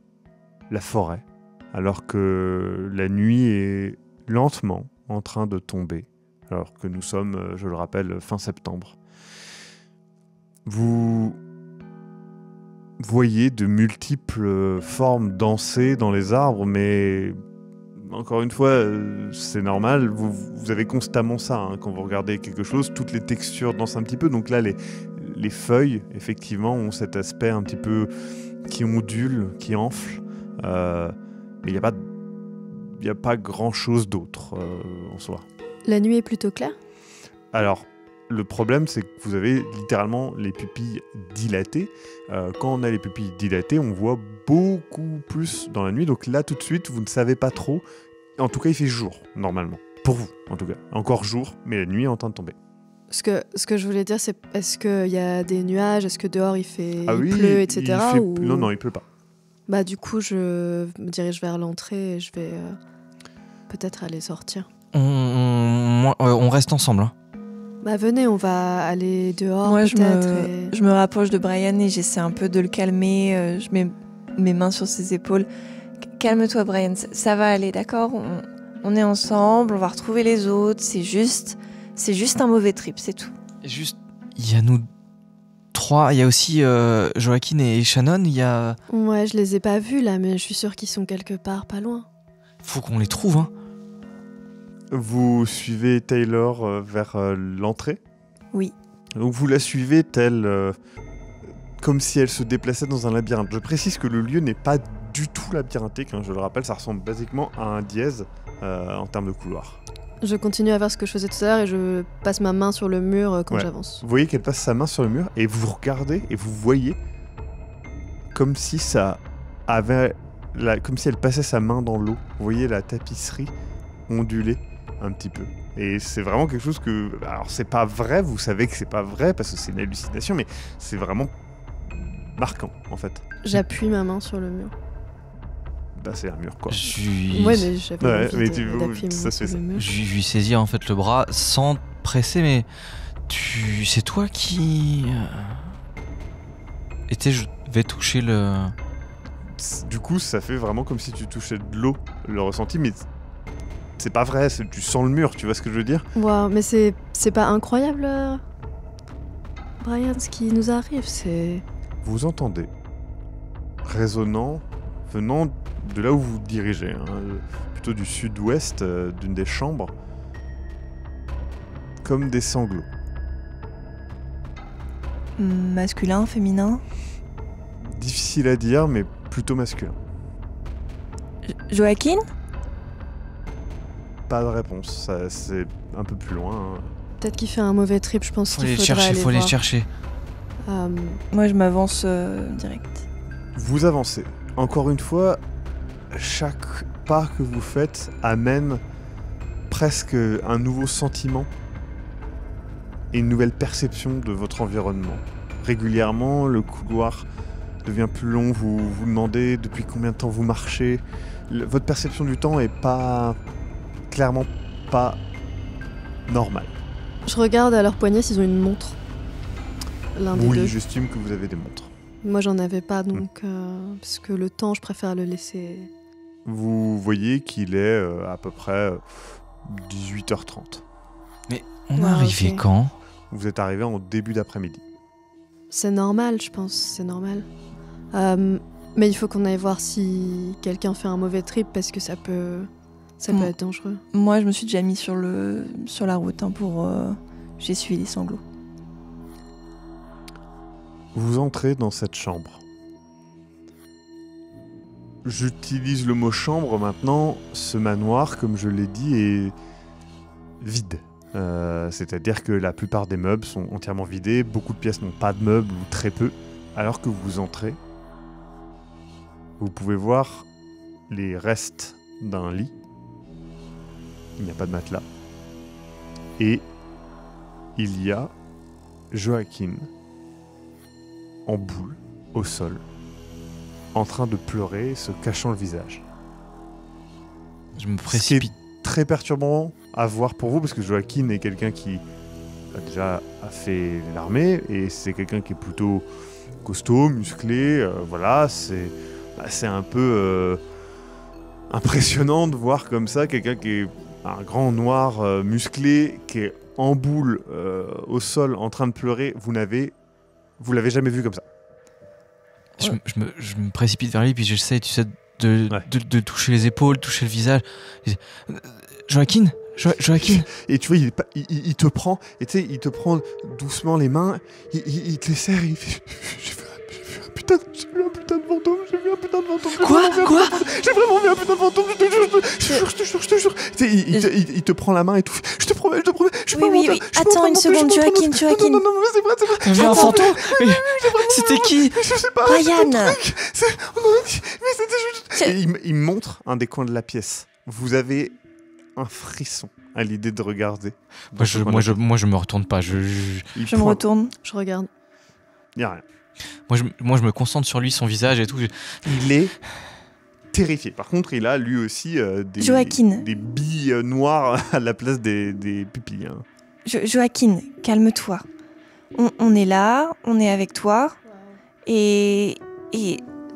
forêt, alors que la nuit est lentement en train de tomber, alors que nous sommes, je le rappelle, fin septembre. Vous voyez de multiples formes danser dans les arbres, mais encore une fois, c'est normal, vous avez constamment ça, hein, quand vous regardez quelque chose, toutes les textures dansent un petit peu, donc là les feuilles, effectivement, ont cet aspect un petit peu qui ondule, qui enfle, mais il n'y a pas grand-chose d'autre en soi. La nuit est plutôt claire. Alors, le problème, c'est que vous avez littéralement les pupilles dilatées. Quand on a les pupilles dilatées, on voit beaucoup plus dans la nuit. Donc là, tout de suite, vous ne savez pas trop. En tout cas, il fait jour, normalement. Pour vous, en tout cas. Encore jour, mais la nuit est en train de tomber. Ce que je voulais dire, c'est est-ce qu'il y a des nuages, est-ce que dehors il Oui, pleut, etc. ou... Non, il pleut pas. Bah du coup, je me dirige vers l'entrée et je vais peut-être aller sortir. On reste ensemble. Hein. Bah venez, on va aller dehors Moi, peut-être. je me rapproche de Brian et j'essaie un peu de le calmer. Je mets mes mains sur ses épaules. Calme-toi, Brian, ça va aller, d'accord? On est ensemble, on va retrouver les autres. C'est juste un mauvais trip, c'est tout. Et juste, il y a nous trois. Il y a aussi Joaquin et Shannon. Il y a. Ouais, je les ai pas vus là, mais je suis sûre qu'ils sont quelque part pas loin. Faut qu'on les trouve. Hein. Vous suivez Taylor vers l'entrée? Oui. Donc vous la suivez comme si elle se déplaçait dans un labyrinthe. Je précise que le lieu n'est pas du tout labyrinthique, hein, je le rappelle, ça ressemble basiquement à un dièse en termes de couloir. Je continue à faire ce que je faisais tout à l'heure et je passe ma main sur le mur quand Ouais. j'avance. Vous voyez qu'elle passe sa main sur le mur et vous regardez et vous voyez comme si comme si elle passait sa main dans l'eau. Vous voyez la tapisserie onduler un petit peu. Et c'est vraiment quelque chose que... Alors c'est pas vrai, vous savez que c'est pas vrai parce que c'est une hallucination, mais c'est vraiment marquant en fait. J'appuie ma main sur le mur. Bah c'est un mur quoi. Ouais, mais j'avais Ouais, envie mais d'appuyer ma ça main se fait sur le mur. Je lui saisis en fait le bras sans te presser, mais c'est toi qui. Je vais toucher le. Du coup ça fait vraiment comme si tu touchais de l'eau, le ressenti, mais c'est pas vrai, tu sens le mur, tu vois ce que je veux dire? Waouh, mais c'est pas incroyable, Brian, ce qui nous arrive, c'est... Vous entendez résonnant venant de là où vous vous dirigez, hein, plutôt du sud-ouest d'une des chambres, comme des sanglots. Masculin, féminin? Difficile à dire, mais plutôt masculin. Joaquin? Pas de réponse, c'est un peu plus loin. Hein. Peut-être qu'il fait un mauvais trip, je pense Faut qu'il les faudrait chercher, aller faut les voir. chercher. Moi, je m'avance direct. Vous avancez. Encore une fois, chaque pas que vous faites amène presque un nouveau sentiment et une nouvelle perception de votre environnement. Régulièrement, le couloir devient plus long, vous vous demandez depuis combien de temps vous marchez. Votre perception du temps est clairement pas normale. Je regarde à leur poignet s'ils ont une montre. L'un des deux. Oui, j'estime que vous avez des montres. Moi, j'en avais pas, donc... parce que le temps, je préfère le laisser... Vous voyez qu'il est à peu près 18h30. Mais on est Ouais, arrivé ok. quand? Vous êtes arrivé en début d'après-midi. C'est normal, je pense, c'est normal. Mais il faut qu'on aille voir si quelqu'un fait un mauvais trip parce que ça peut être dangereux. Moi, je me suis déjà mis sur la route pour... j'ai suivi les sanglots. Vous entrez dans cette chambre. J'utilise le mot chambre maintenant. Ce manoir, comme je l'ai dit, est vide. C'est-à-dire que la plupart des meubles sont entièrement vidés. Beaucoup de pièces n'ont pas de meubles ou très peu. Alors que vous entrez, vous pouvez voir les restes d'un lit. Il n'y a pas de matelas. Et il y a Joaquin en boule au sol, en train de pleurer, se cachant le visage. Je me précipite. Très perturbant à voir pour vous, parce que Joaquin est quelqu'un qui a fait l'armée, et c'est quelqu'un qui est plutôt costaud, musclé, voilà, c'est un peu impressionnant de voir comme ça quelqu'un qui est un grand noir musclé, qui est en boule au sol en train de pleurer. Vous l'avez jamais vu comme ça. Je me précipite vers lui, puis j'essaie, tu sais, de toucher les épaules, toucher le visage. Joaquin. Et tu vois, il te prend, et tu sais, il te prend doucement les mains, il te les serre, il fait... J'ai vu un putain de fantôme. Quoi J'ai vraiment vu un putain de fantôme, je te jure. Tu sais, il te prend la main et tout. Je te promets, je peux Oui. Attends une seconde, Joaquin. Non, c'est vrai. T'as vu un fantôme? C'était qui? Je sais pas. Brian. Mais c'était juste... Et il me montre un des coins de la pièce. Vous avez un frisson à l'idée de regarder. Moi, je me retourne pas. Je me retourne. Je regarde. Il n'y a rien. Moi, je me concentre sur lui, son visage et tout. Il est terrifié. Par contre, il a lui aussi des billes noires à la place des pupilles. Hein. Joaquin, calme-toi. On est là, on est avec toi. Et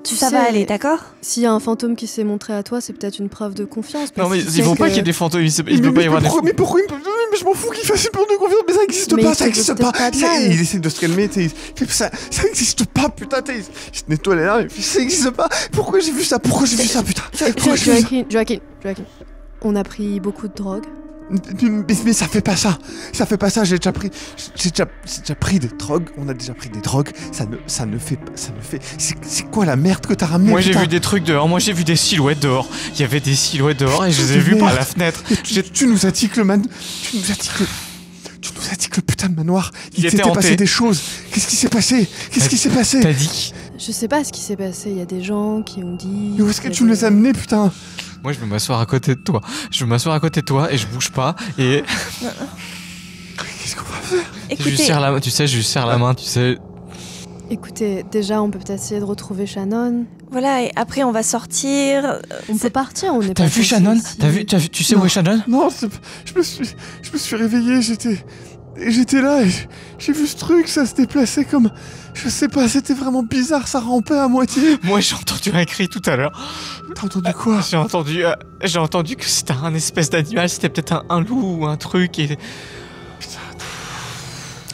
ça va aller, d'accord? S'il y a un fantôme qui s'est montré à toi, c'est peut-être une preuve de confiance. Non, mais il faut pas qu'il y ait des fantômes. Il peut pas y avoir des fantômes. Mais pourquoi mais je m'en fous qu'il fasse une preuve de confiance. Mais ça existe pas. Il essaie de se calmer. Ça existe pas, putain. Il se nettoie les larmes. Ça existe pas. Pourquoi j'ai vu ça, putain? Joaquin, on a pris beaucoup de drogue. Mais ça fait pas ça. J'ai déjà pris des drogues. On a déjà pris des drogues. Ça ne fait. C'est quoi la merde que t'as ramené? Moi, j'ai vu des trucs dehors. Moi, j'ai vu des silhouettes dehors. Il y avait des silhouettes dehors et je les ai vues par la fenêtre. Tu nous as dit que le putain de manoir, il s'était passé des choses. Qu'est-ce qui s'est passé? T'as dit? Je sais pas ce qui s'est passé. Il y a des gens qui ont dit. Mais où est-ce que tu nous as amenés, putain? Moi, je vais m'asseoir à côté de toi. Et je bouge pas. Et. Qu'est-ce qu'on va faire? Écoutez... Je lui serre la main, tu sais. Écoutez, déjà, on peut peut-être essayer de retrouver Shannon. Voilà, et après, on va sortir. On peut partir, on est T'as pas vu Shannon? Tu sais où est Shannon? Non, je me suis réveillé, j'étais là et j'ai vu ce truc, ça se déplaçait comme... Je sais pas, c'était vraiment bizarre, ça rampait à moitié. Moi, j'ai entendu un cri tout à l'heure. T'as entendu quoi? J'ai entendu que c'était un espèce d'animal, c'était peut-être un loup ou un truc. Et...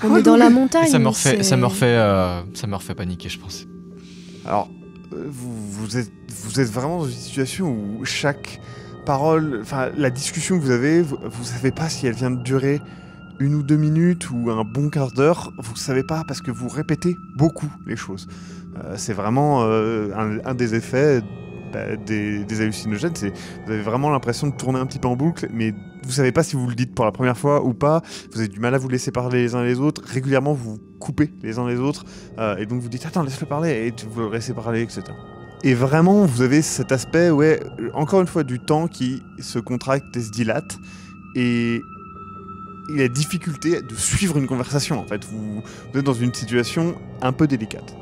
On est dans la montagne. Et ça me refait paniquer, je pense. Alors, vous êtes vraiment dans une situation où chaque parole, enfin la discussion que vous avez, vous savez pas si elle vient de durer 1 ou 2 minutes ou un bon quart d'heure, vous savez pas parce que vous répétez beaucoup les choses. C'est vraiment un des effets des hallucinogènes, vous avez vraiment l'impression de tourner un petit peu en boucle, mais vous savez pas si vous le dites pour la première fois ou pas, vous avez du mal à vous laisser parler les uns les autres, régulièrement vous vous coupez les uns les autres, et donc vous dites attends laisse-le parler, et vous le laissez parler, etc. Et vraiment vous avez cet aspect, encore une fois du temps qui se contracte et se dilate, et la difficulté de suivre une conversation en fait, vous êtes dans une situation un peu délicate.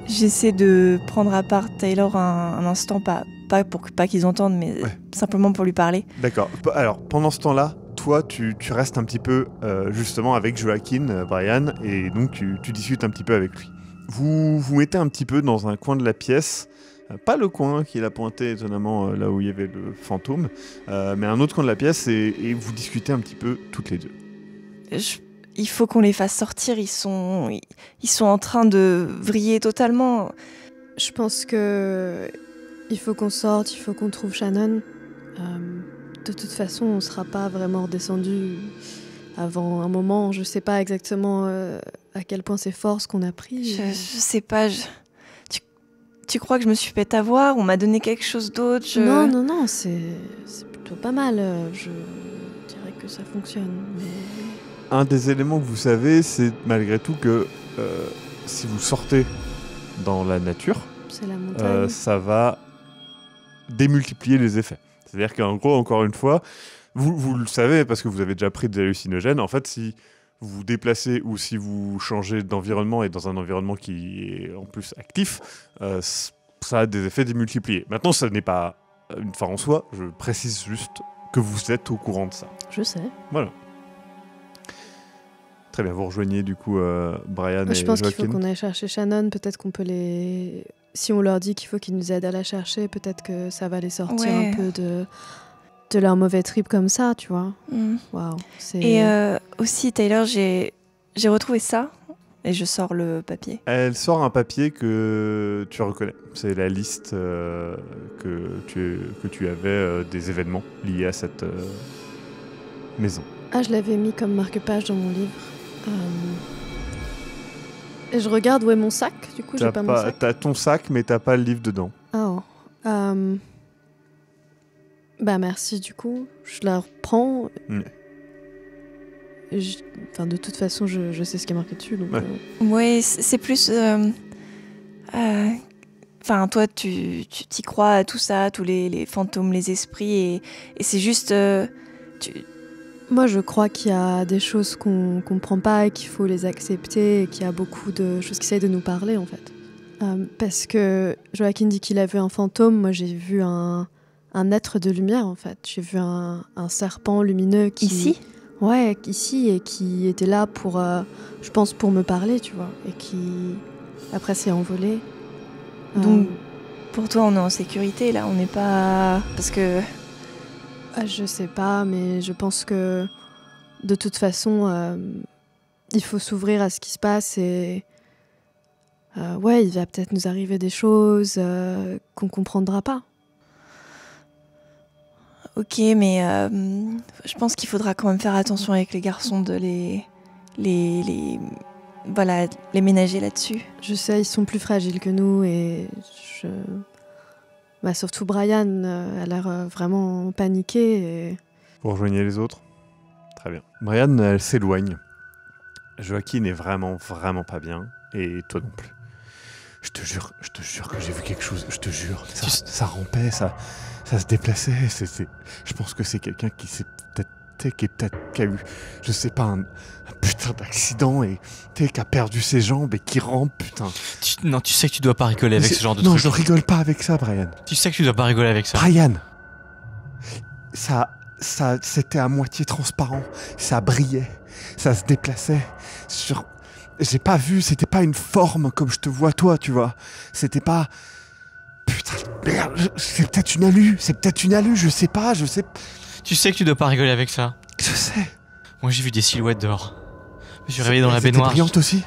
J'essaie de prendre à part Taylor un instant, pas pour pas qu'ils entendent, mais simplement pour lui parler. D'accord. Alors, pendant ce temps-là, toi, tu restes un petit peu justement avec Joaquin, Brian, et donc tu discutes un petit peu avec lui. Vous vous mettez un petit peu dans un coin de la pièce, pas le coin qu'il a pointé étonnamment là où il y avait le fantôme, mais un autre coin de la pièce, et vous discutez un petit peu toutes les deux. Il faut qu'on les fasse sortir, ils sont en train de vriller totalement. Je pense que il faut qu'on sorte, il faut qu'on trouve Shannon. De toute façon, on sera pas vraiment redescendu avant un moment. Je sais pas exactement à quel point c'est fort ce qu'on a pris. Je sais pas. Tu crois que je me suis fait avoir? On m'a donné quelque chose d'autre? Non, c'est plutôt pas mal. Je dirais que ça fonctionne. Mais... Un des éléments que vous savez, c'est malgré tout que si vous sortez dans la nature, c'est la montagne. ça va démultiplier les effets. C'est-à-dire qu'en gros, encore une fois, vous le savez parce que vous avez déjà pris des hallucinogènes. En fait, si vous vous déplacez ou si vous changez d'environnement et dans un environnement qui est en plus actif, ça a des effets démultipliés. Maintenant, ça n'est pas une fin en soi. Je précise juste que vous êtes au courant de ça. Je sais. Voilà. Très bien, vous rejoignez du coup Brian et Je pense qu'il Joachim. faut qu'on aille chercher Shannon. Peut-être qu'on peut les... Si on leur dit qu'il faut qu'ils nous aident à la chercher, peut-être que ça va les sortir un peu de leur mauvais trip comme ça, tu vois. Waouh. Et aussi, Taylor, j'ai retrouvé ça et je sors le papier. Elle sort un papier que tu reconnais. C'est la liste que tu avais des événements liés à cette maison. Ah, je l'avais mis comme marque-page dans mon livre. Et je regarde où est mon sac, du coup, j'ai pas mon sac. T'as ton sac, mais t'as pas le livre dedans. Oh. Bah merci, du coup. Je la reprends. Enfin, de toute façon, je sais ce qui est marqué dessus. Donc, ouais, c'est plus... Enfin, toi, tu t'y crois à tout ça, tous les fantômes, les esprits, et c'est juste... Moi, je crois qu'il y a des choses qu'on comprend pas et qu'il faut les accepter et qu'il y a beaucoup de choses qui essayent de nous parler, en fait. Parce que Joachim dit qu'il a vu un fantôme. Moi, j'ai vu un être de lumière, en fait. J'ai vu un serpent lumineux qui... Ici ? Ouais, ici, et qui était là pour, je pense, pour me parler, tu vois. Et qui, après, s'est envolé. Donc, pour toi, on est en sécurité, là. On n'est pas... Parce que... Je sais pas, mais je pense que de toute façon, il faut s'ouvrir à ce qui se passe et ouais, il va peut-être nous arriver des choses qu'on comprendra pas. Ok, mais je pense qu'il faudra quand même faire attention avec les garçons de les ménager là-dessus. Je sais, ils sont plus fragiles que nous et surtout Brian a l'air vraiment paniqué. Vous rejoignez les autres ? Très bien. Brian, elle s'éloigne. Joachim est vraiment, vraiment pas bien. Et toi non plus. Je te jure que j'ai vu quelque chose. Je te jure. Ça rampait, ça se déplaçait. Je pense que c'est quelqu'un qui a eu, je sais pas, un putain d'accident et qui a perdu ses jambes et qui rampe, putain. Non, tu sais que tu dois pas rigoler avec ce genre de truc. Non, truc. je rigole pas avec ça, Brian. Tu sais que tu dois pas rigoler avec ça. Brian, ça c'était à moitié transparent, ça brillait, ça se déplaçait. J'ai pas vu, c'était pas une forme comme je te vois toi, tu vois. C'était pas... Putain, merde, c'est peut-être une alu, je sais pas. Tu sais que tu dois pas rigoler avec ça. Je sais. Moi j'ai vu des silhouettes dehors. Je me suis réveillé dans la baignoire. C'était brillantes aussi.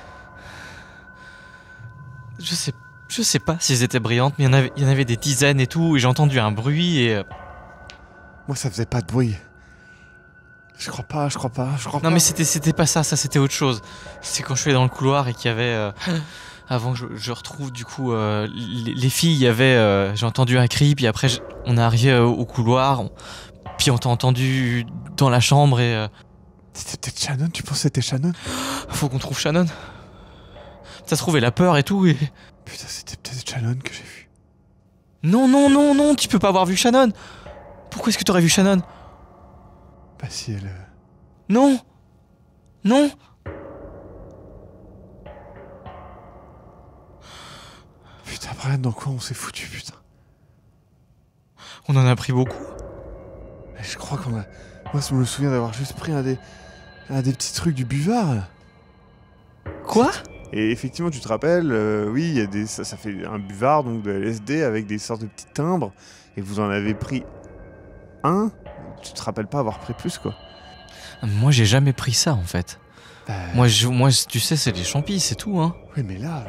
Je sais pas si elles étaient brillantes, mais il y en avait des dizaines et tout, et j'ai entendu un bruit et... Moi ça faisait pas de bruit. Je crois pas. Non mais c'était pas ça c'était autre chose. C'est quand je suis allé dans le couloir et qu'il y avait... avant que je retrouve du coup les filles, il y avait... j'ai entendu un cri, puis après on est arrivé au couloir, puis on t'a entendu dans la chambre et... C'était peut-être Shannon, tu penses que c'était Shannon ? Faut qu'on trouve Shannon. Ça se trouvait la peur et tout et... Putain, c'était peut-être Shannon que j'ai vu. Non, tu peux pas avoir vu Shannon. Pourquoi est-ce que t'aurais vu Shannon ? Bah si elle... Non. Putain, Brian, dans quoi on s'est foutu, putain ? On en a pris beaucoup. Et je crois qu'on a... Moi, je me souviens d'avoir juste pris un des petits trucs du buvard, là. Quoi ? Et effectivement, tu te rappelles, oui, il y a ça fait un buvard, donc de LSD, avec des sortes de petits timbres, et vous en avez pris un. Tu te rappelles pas avoir pris plus, quoi. Moi, j'ai jamais pris ça, en fait. Moi, tu sais, c'est des champis, c'est tout, hein. Oui, mais là,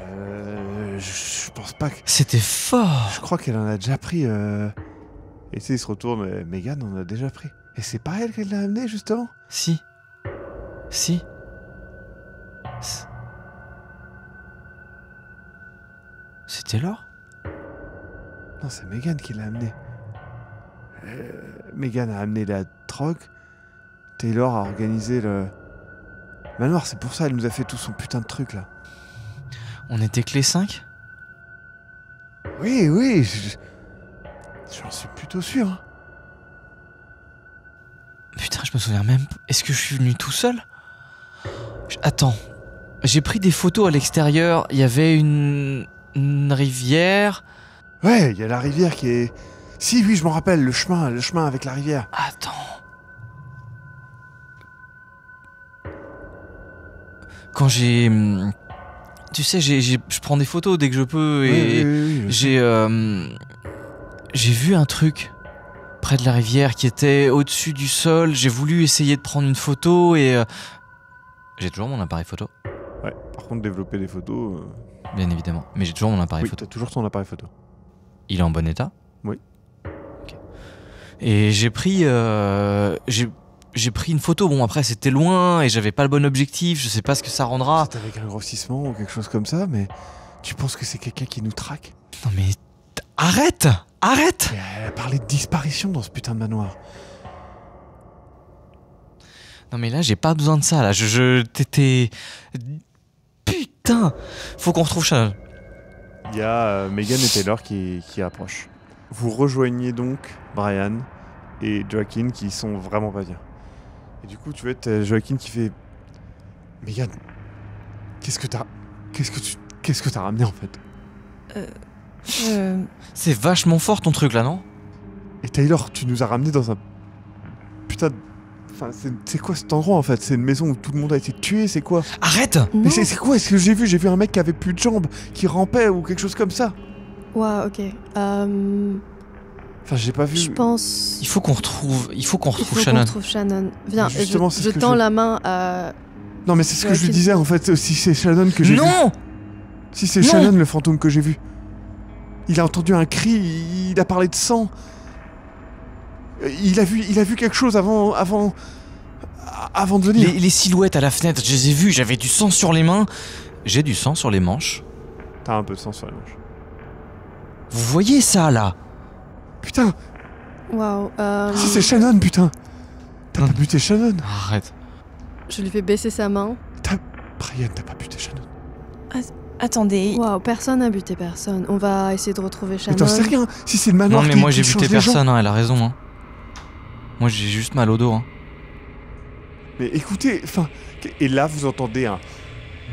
je pense pas que... C'était fort. Je crois qu'elle en a déjà pris. Et tu sais, il se retourne, Megan en a déjà pris. Et c'est pas elle qui l'a amené, justement. Si. C'était l'or? Non, c'est Megan qui l'a amené. Megan a amené la drogue. Taylor a organisé le manoir, c'est pour ça elle nous a fait tout son putain de truc là. On était que les 5? Oui, j'en suis plutôt sûr. Hein. Putain, je me souviens même. Est-ce que je suis venu tout seul? Attends. J'ai pris des photos à l'extérieur. Il y avait une rivière. Ouais, il y a la rivière qui est... Si, oui, je m'en rappelle, le chemin avec la rivière. Attends. Quand j'ai... Tu sais, je prends des photos dès que je peux et oui, j'ai vu un truc près de la rivière qui était au-dessus du sol. J'ai voulu essayer de prendre une photo et... J'ai toujours mon appareil photo. Ouais, par contre, développer des photos... Bien évidemment, mais j'ai toujours mon appareil oui, photo. t'as toujours ton appareil photo. Il est en bon état? Oui. Okay. Et j'ai pris une photo. Bon, après c'était loin et j'avais pas le bon objectif. Je sais pas ce que ça rendra. C'est avec un grossissement ou quelque chose comme ça, mais tu penses que c'est quelqu'un qui nous traque? Non mais arrête. Mais elle a parlé de disparition dans ce putain de manoir. Non mais là j'ai pas besoin de ça. Là, t'étais... Putain, faut qu'on retrouve Shannon. Il y a Megan et Taylor qui approchent. Vous rejoignez donc Brian et Joaquin qui sont vraiment pas bien. Et du coup, tu vois, t'as Joaquin qui fait... Megan, qu'est-ce que t'as ramené en fait? C'est vachement fort ton truc là, non? Et Taylor, tu nous as ramené dans un... Putain de... Enfin, c'est quoi cet endroit en fait? C'est une maison où tout le monde a été tué, c'est quoi? Arrête! Mais c'est quoi? Est-ce que j'ai vu un mec qui avait plus de jambes, qui rampait ou quelque chose comme ça? Ouais, ok. Enfin, j'ai pas vu... Je pense... Il faut qu'on retrouve Shannon. qu'on retrouve Shannon. Viens, Justement, je tends la main à... Non, mais c'est ce que je lui Joaquin. disais en fait, si c'est Shannon que j'ai vu. Non! Si c'est Non. Shannon le fantôme que j'ai vu. Il a entendu un cri, il a parlé de sang. Il a vu quelque chose avant de venir. Les silhouettes à la fenêtre, je les ai vues, j'avais du sang sur les mains. J'ai du sang sur les manches. T'as un peu de sang sur les manches. Vous voyez ça là? Putain, Waouh. si c'est Shannon, putain. T'as Non. pas buté Shannon. Arrête. Je lui fais baisser sa main. Brian, t'as pas buté Shannon. Attendez, Waouh, personne n'a buté personne. On va essayer de retrouver Mais Shannon. t'en sais rien. Si c'est le manoir Non mais qui- moi j'ai qui buté change les gens. personne, hein, elle a raison. Hein. Moi j'ai juste mal au dos. Hein. Mais écoutez, enfin... Et là, vous entendez un...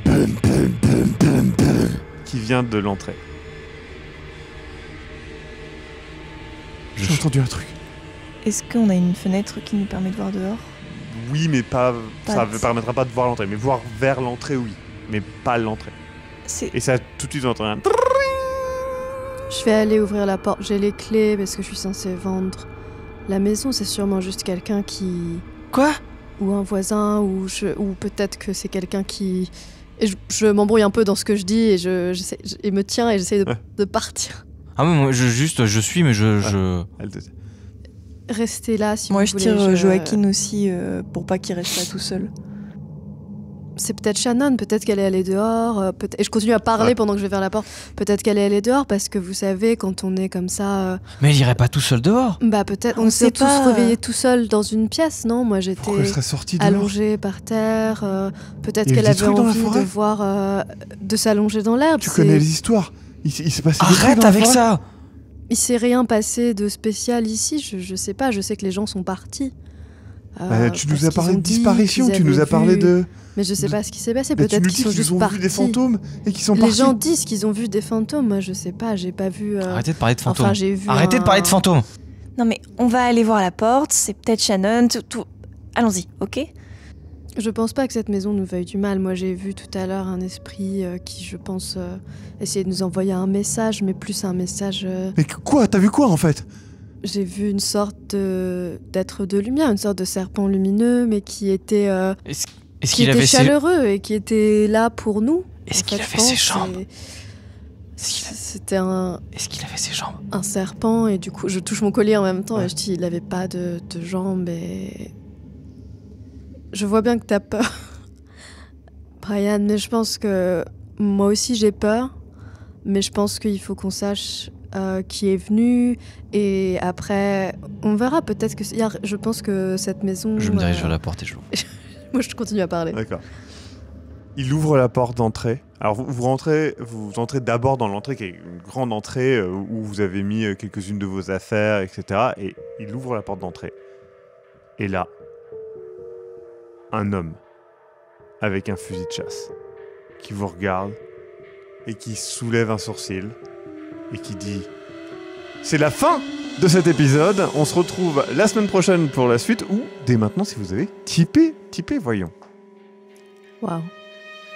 Bum, bum, bum, bum, bum, qui vient de l'entrée. J'ai entendu un truc. est-ce qu'on a une fenêtre qui nous permet de voir dehors? Oui, mais pas... Pas Ça de- ne permettra pas de voir l'entrée. Mais voir vers l'entrée, oui. Mais pas l'entrée. C'est... Et ça, tout de suite, vous entendez un... Je vais aller ouvrir la porte. J'ai les clés parce que je suis censée vendre. La maison, c'est sûrement juste quelqu'un qui... Quoi? Ou un voisin, ou peut-être que c'est quelqu'un qui... Et je m'embrouille un peu dans ce que je dis et il me tient et j'essaie de partir. Ah oui, moi je suis mais je... Elle te dit. Restez là si Moi vous je voulez. tire Joaquin aussi pour pas qu'il reste là tout seul. C'est peut-être Shannon, peut-être qu'elle est allée dehors. Et je continue à parler Ouais. pendant que je vais vers la porte. Peut-être qu'elle est allée dehors parce que vous savez, quand on est comme ça... Mais il irait pas tout seul dehors. Bah peut-être, On on s'est sait tous pas. réveillés tout seuls dans une pièce, non? Moi Pourquoi elle j'étais serait sortie dehors? allongée par terre. Peut-être Il y a qu'elle des avait trucs dans la envie de forêt voir, de s'allonger dans l'herbe. Tu connais les histoires. Il s'est passé des trucs Arrête dans la avec forêt. ça. Il s'est rien passé de spécial ici. Je sais pas. Je sais que les gens sont partis. Tu parce nous as qu'ils parlé ont de dit disparition, qu'ils tu nous avaient as parlé vu- de... Mais je sais pas ce qui s'est passé. Mais tu Peut-être nous qu'ils dis sont qu'ils juste ont partis. vu des fantômes et qu'ils sont Les partis. gens disent qu'ils ont vu des fantômes. Moi je sais pas. J'ai pas vu. Arrêtez de parler de fantômes. Enfin j'ai vu. Arrêtez de parler de fantômes. Non mais on va aller voir la porte, c'est peut-être Shannon, tout... Allons-y, ok? Je pense pas que cette maison nous veuille du mal. Moi, j'ai vu tout à l'heure un esprit qui, je pense, essayait de nous envoyer un message, mais plus un message... Mais quoi? T'as vu quoi en fait? J'ai vu une sorte d'être de lumière, une sorte de serpent lumineux, mais qui était... Est-ce qui qu'il était avait ses... chaleureux et qui était là pour nous. Est-ce En qu'il fait, avait je ses pense, jambes et Est-ce qu'il a- C'était un Est-ce qu'il avait ses jambes serpent et du coup je touche mon collier en même temps Ouais. et je dis il avait pas de jambes et je vois bien que t'as peur Brian, mais je pense que moi aussi j'ai peur, mais je pense qu'il faut qu'on sache qui est venu et après on verra peut-être que je pense que cette maison Je me dirige vers la porte et je l'ouvre. moi je continue à parler. D'accord. Il ouvre la porte d'entrée. Alors vous entrez d'abord dans l'entrée qui est une grande entrée où vous avez mis quelques-unes de vos affaires, etc. Et il ouvre la porte d'entrée. Et là, un homme avec un fusil de chasse qui vous regarde et qui soulève un sourcil et qui dit « C'est la fin de cet épisode. On se retrouve la semaine prochaine pour la suite ou dès maintenant si vous avez typé, voyons. » Waouh.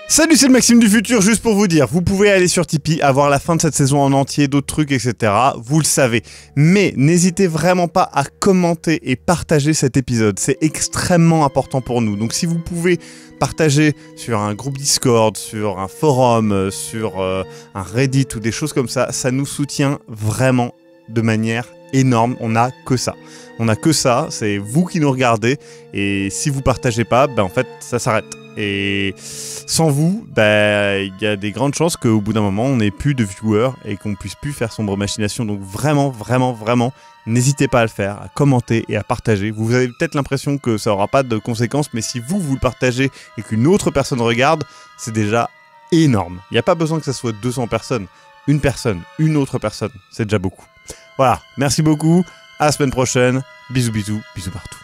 Salut, c'est le Maxime du futur, juste pour vous dire, vous pouvez aller sur Tipeee, avoir la fin de cette saison en entier, d'autres trucs, etc. Vous le savez. Mais n'hésitez vraiment pas à commenter et partager cet épisode. C'est extrêmement important pour nous. Donc si vous pouvez partager sur un groupe Discord, sur un forum, sur un Reddit ou des choses comme ça, ça nous soutient vraiment de manière énorme. On n'a que ça. On n'a que ça, c'est vous qui nous regardez. Et si vous partagez pas, en fait, ça s'arrête. Et sans vous, il y a des grandes chances qu'au bout d'un moment, on n'ait plus de viewers et qu'on puisse plus faire Sombre Machination. Donc vraiment, n'hésitez pas à le faire, à commenter et à partager. Vous avez peut-être l'impression que ça n'aura pas de conséquences, mais si vous le partagez et qu'une autre personne regarde, c'est déjà énorme. Il n'y a pas besoin que ça soit 200 personnes. Une personne, une autre personne, c'est déjà beaucoup. Voilà, merci beaucoup, à la semaine prochaine. Bisous partout.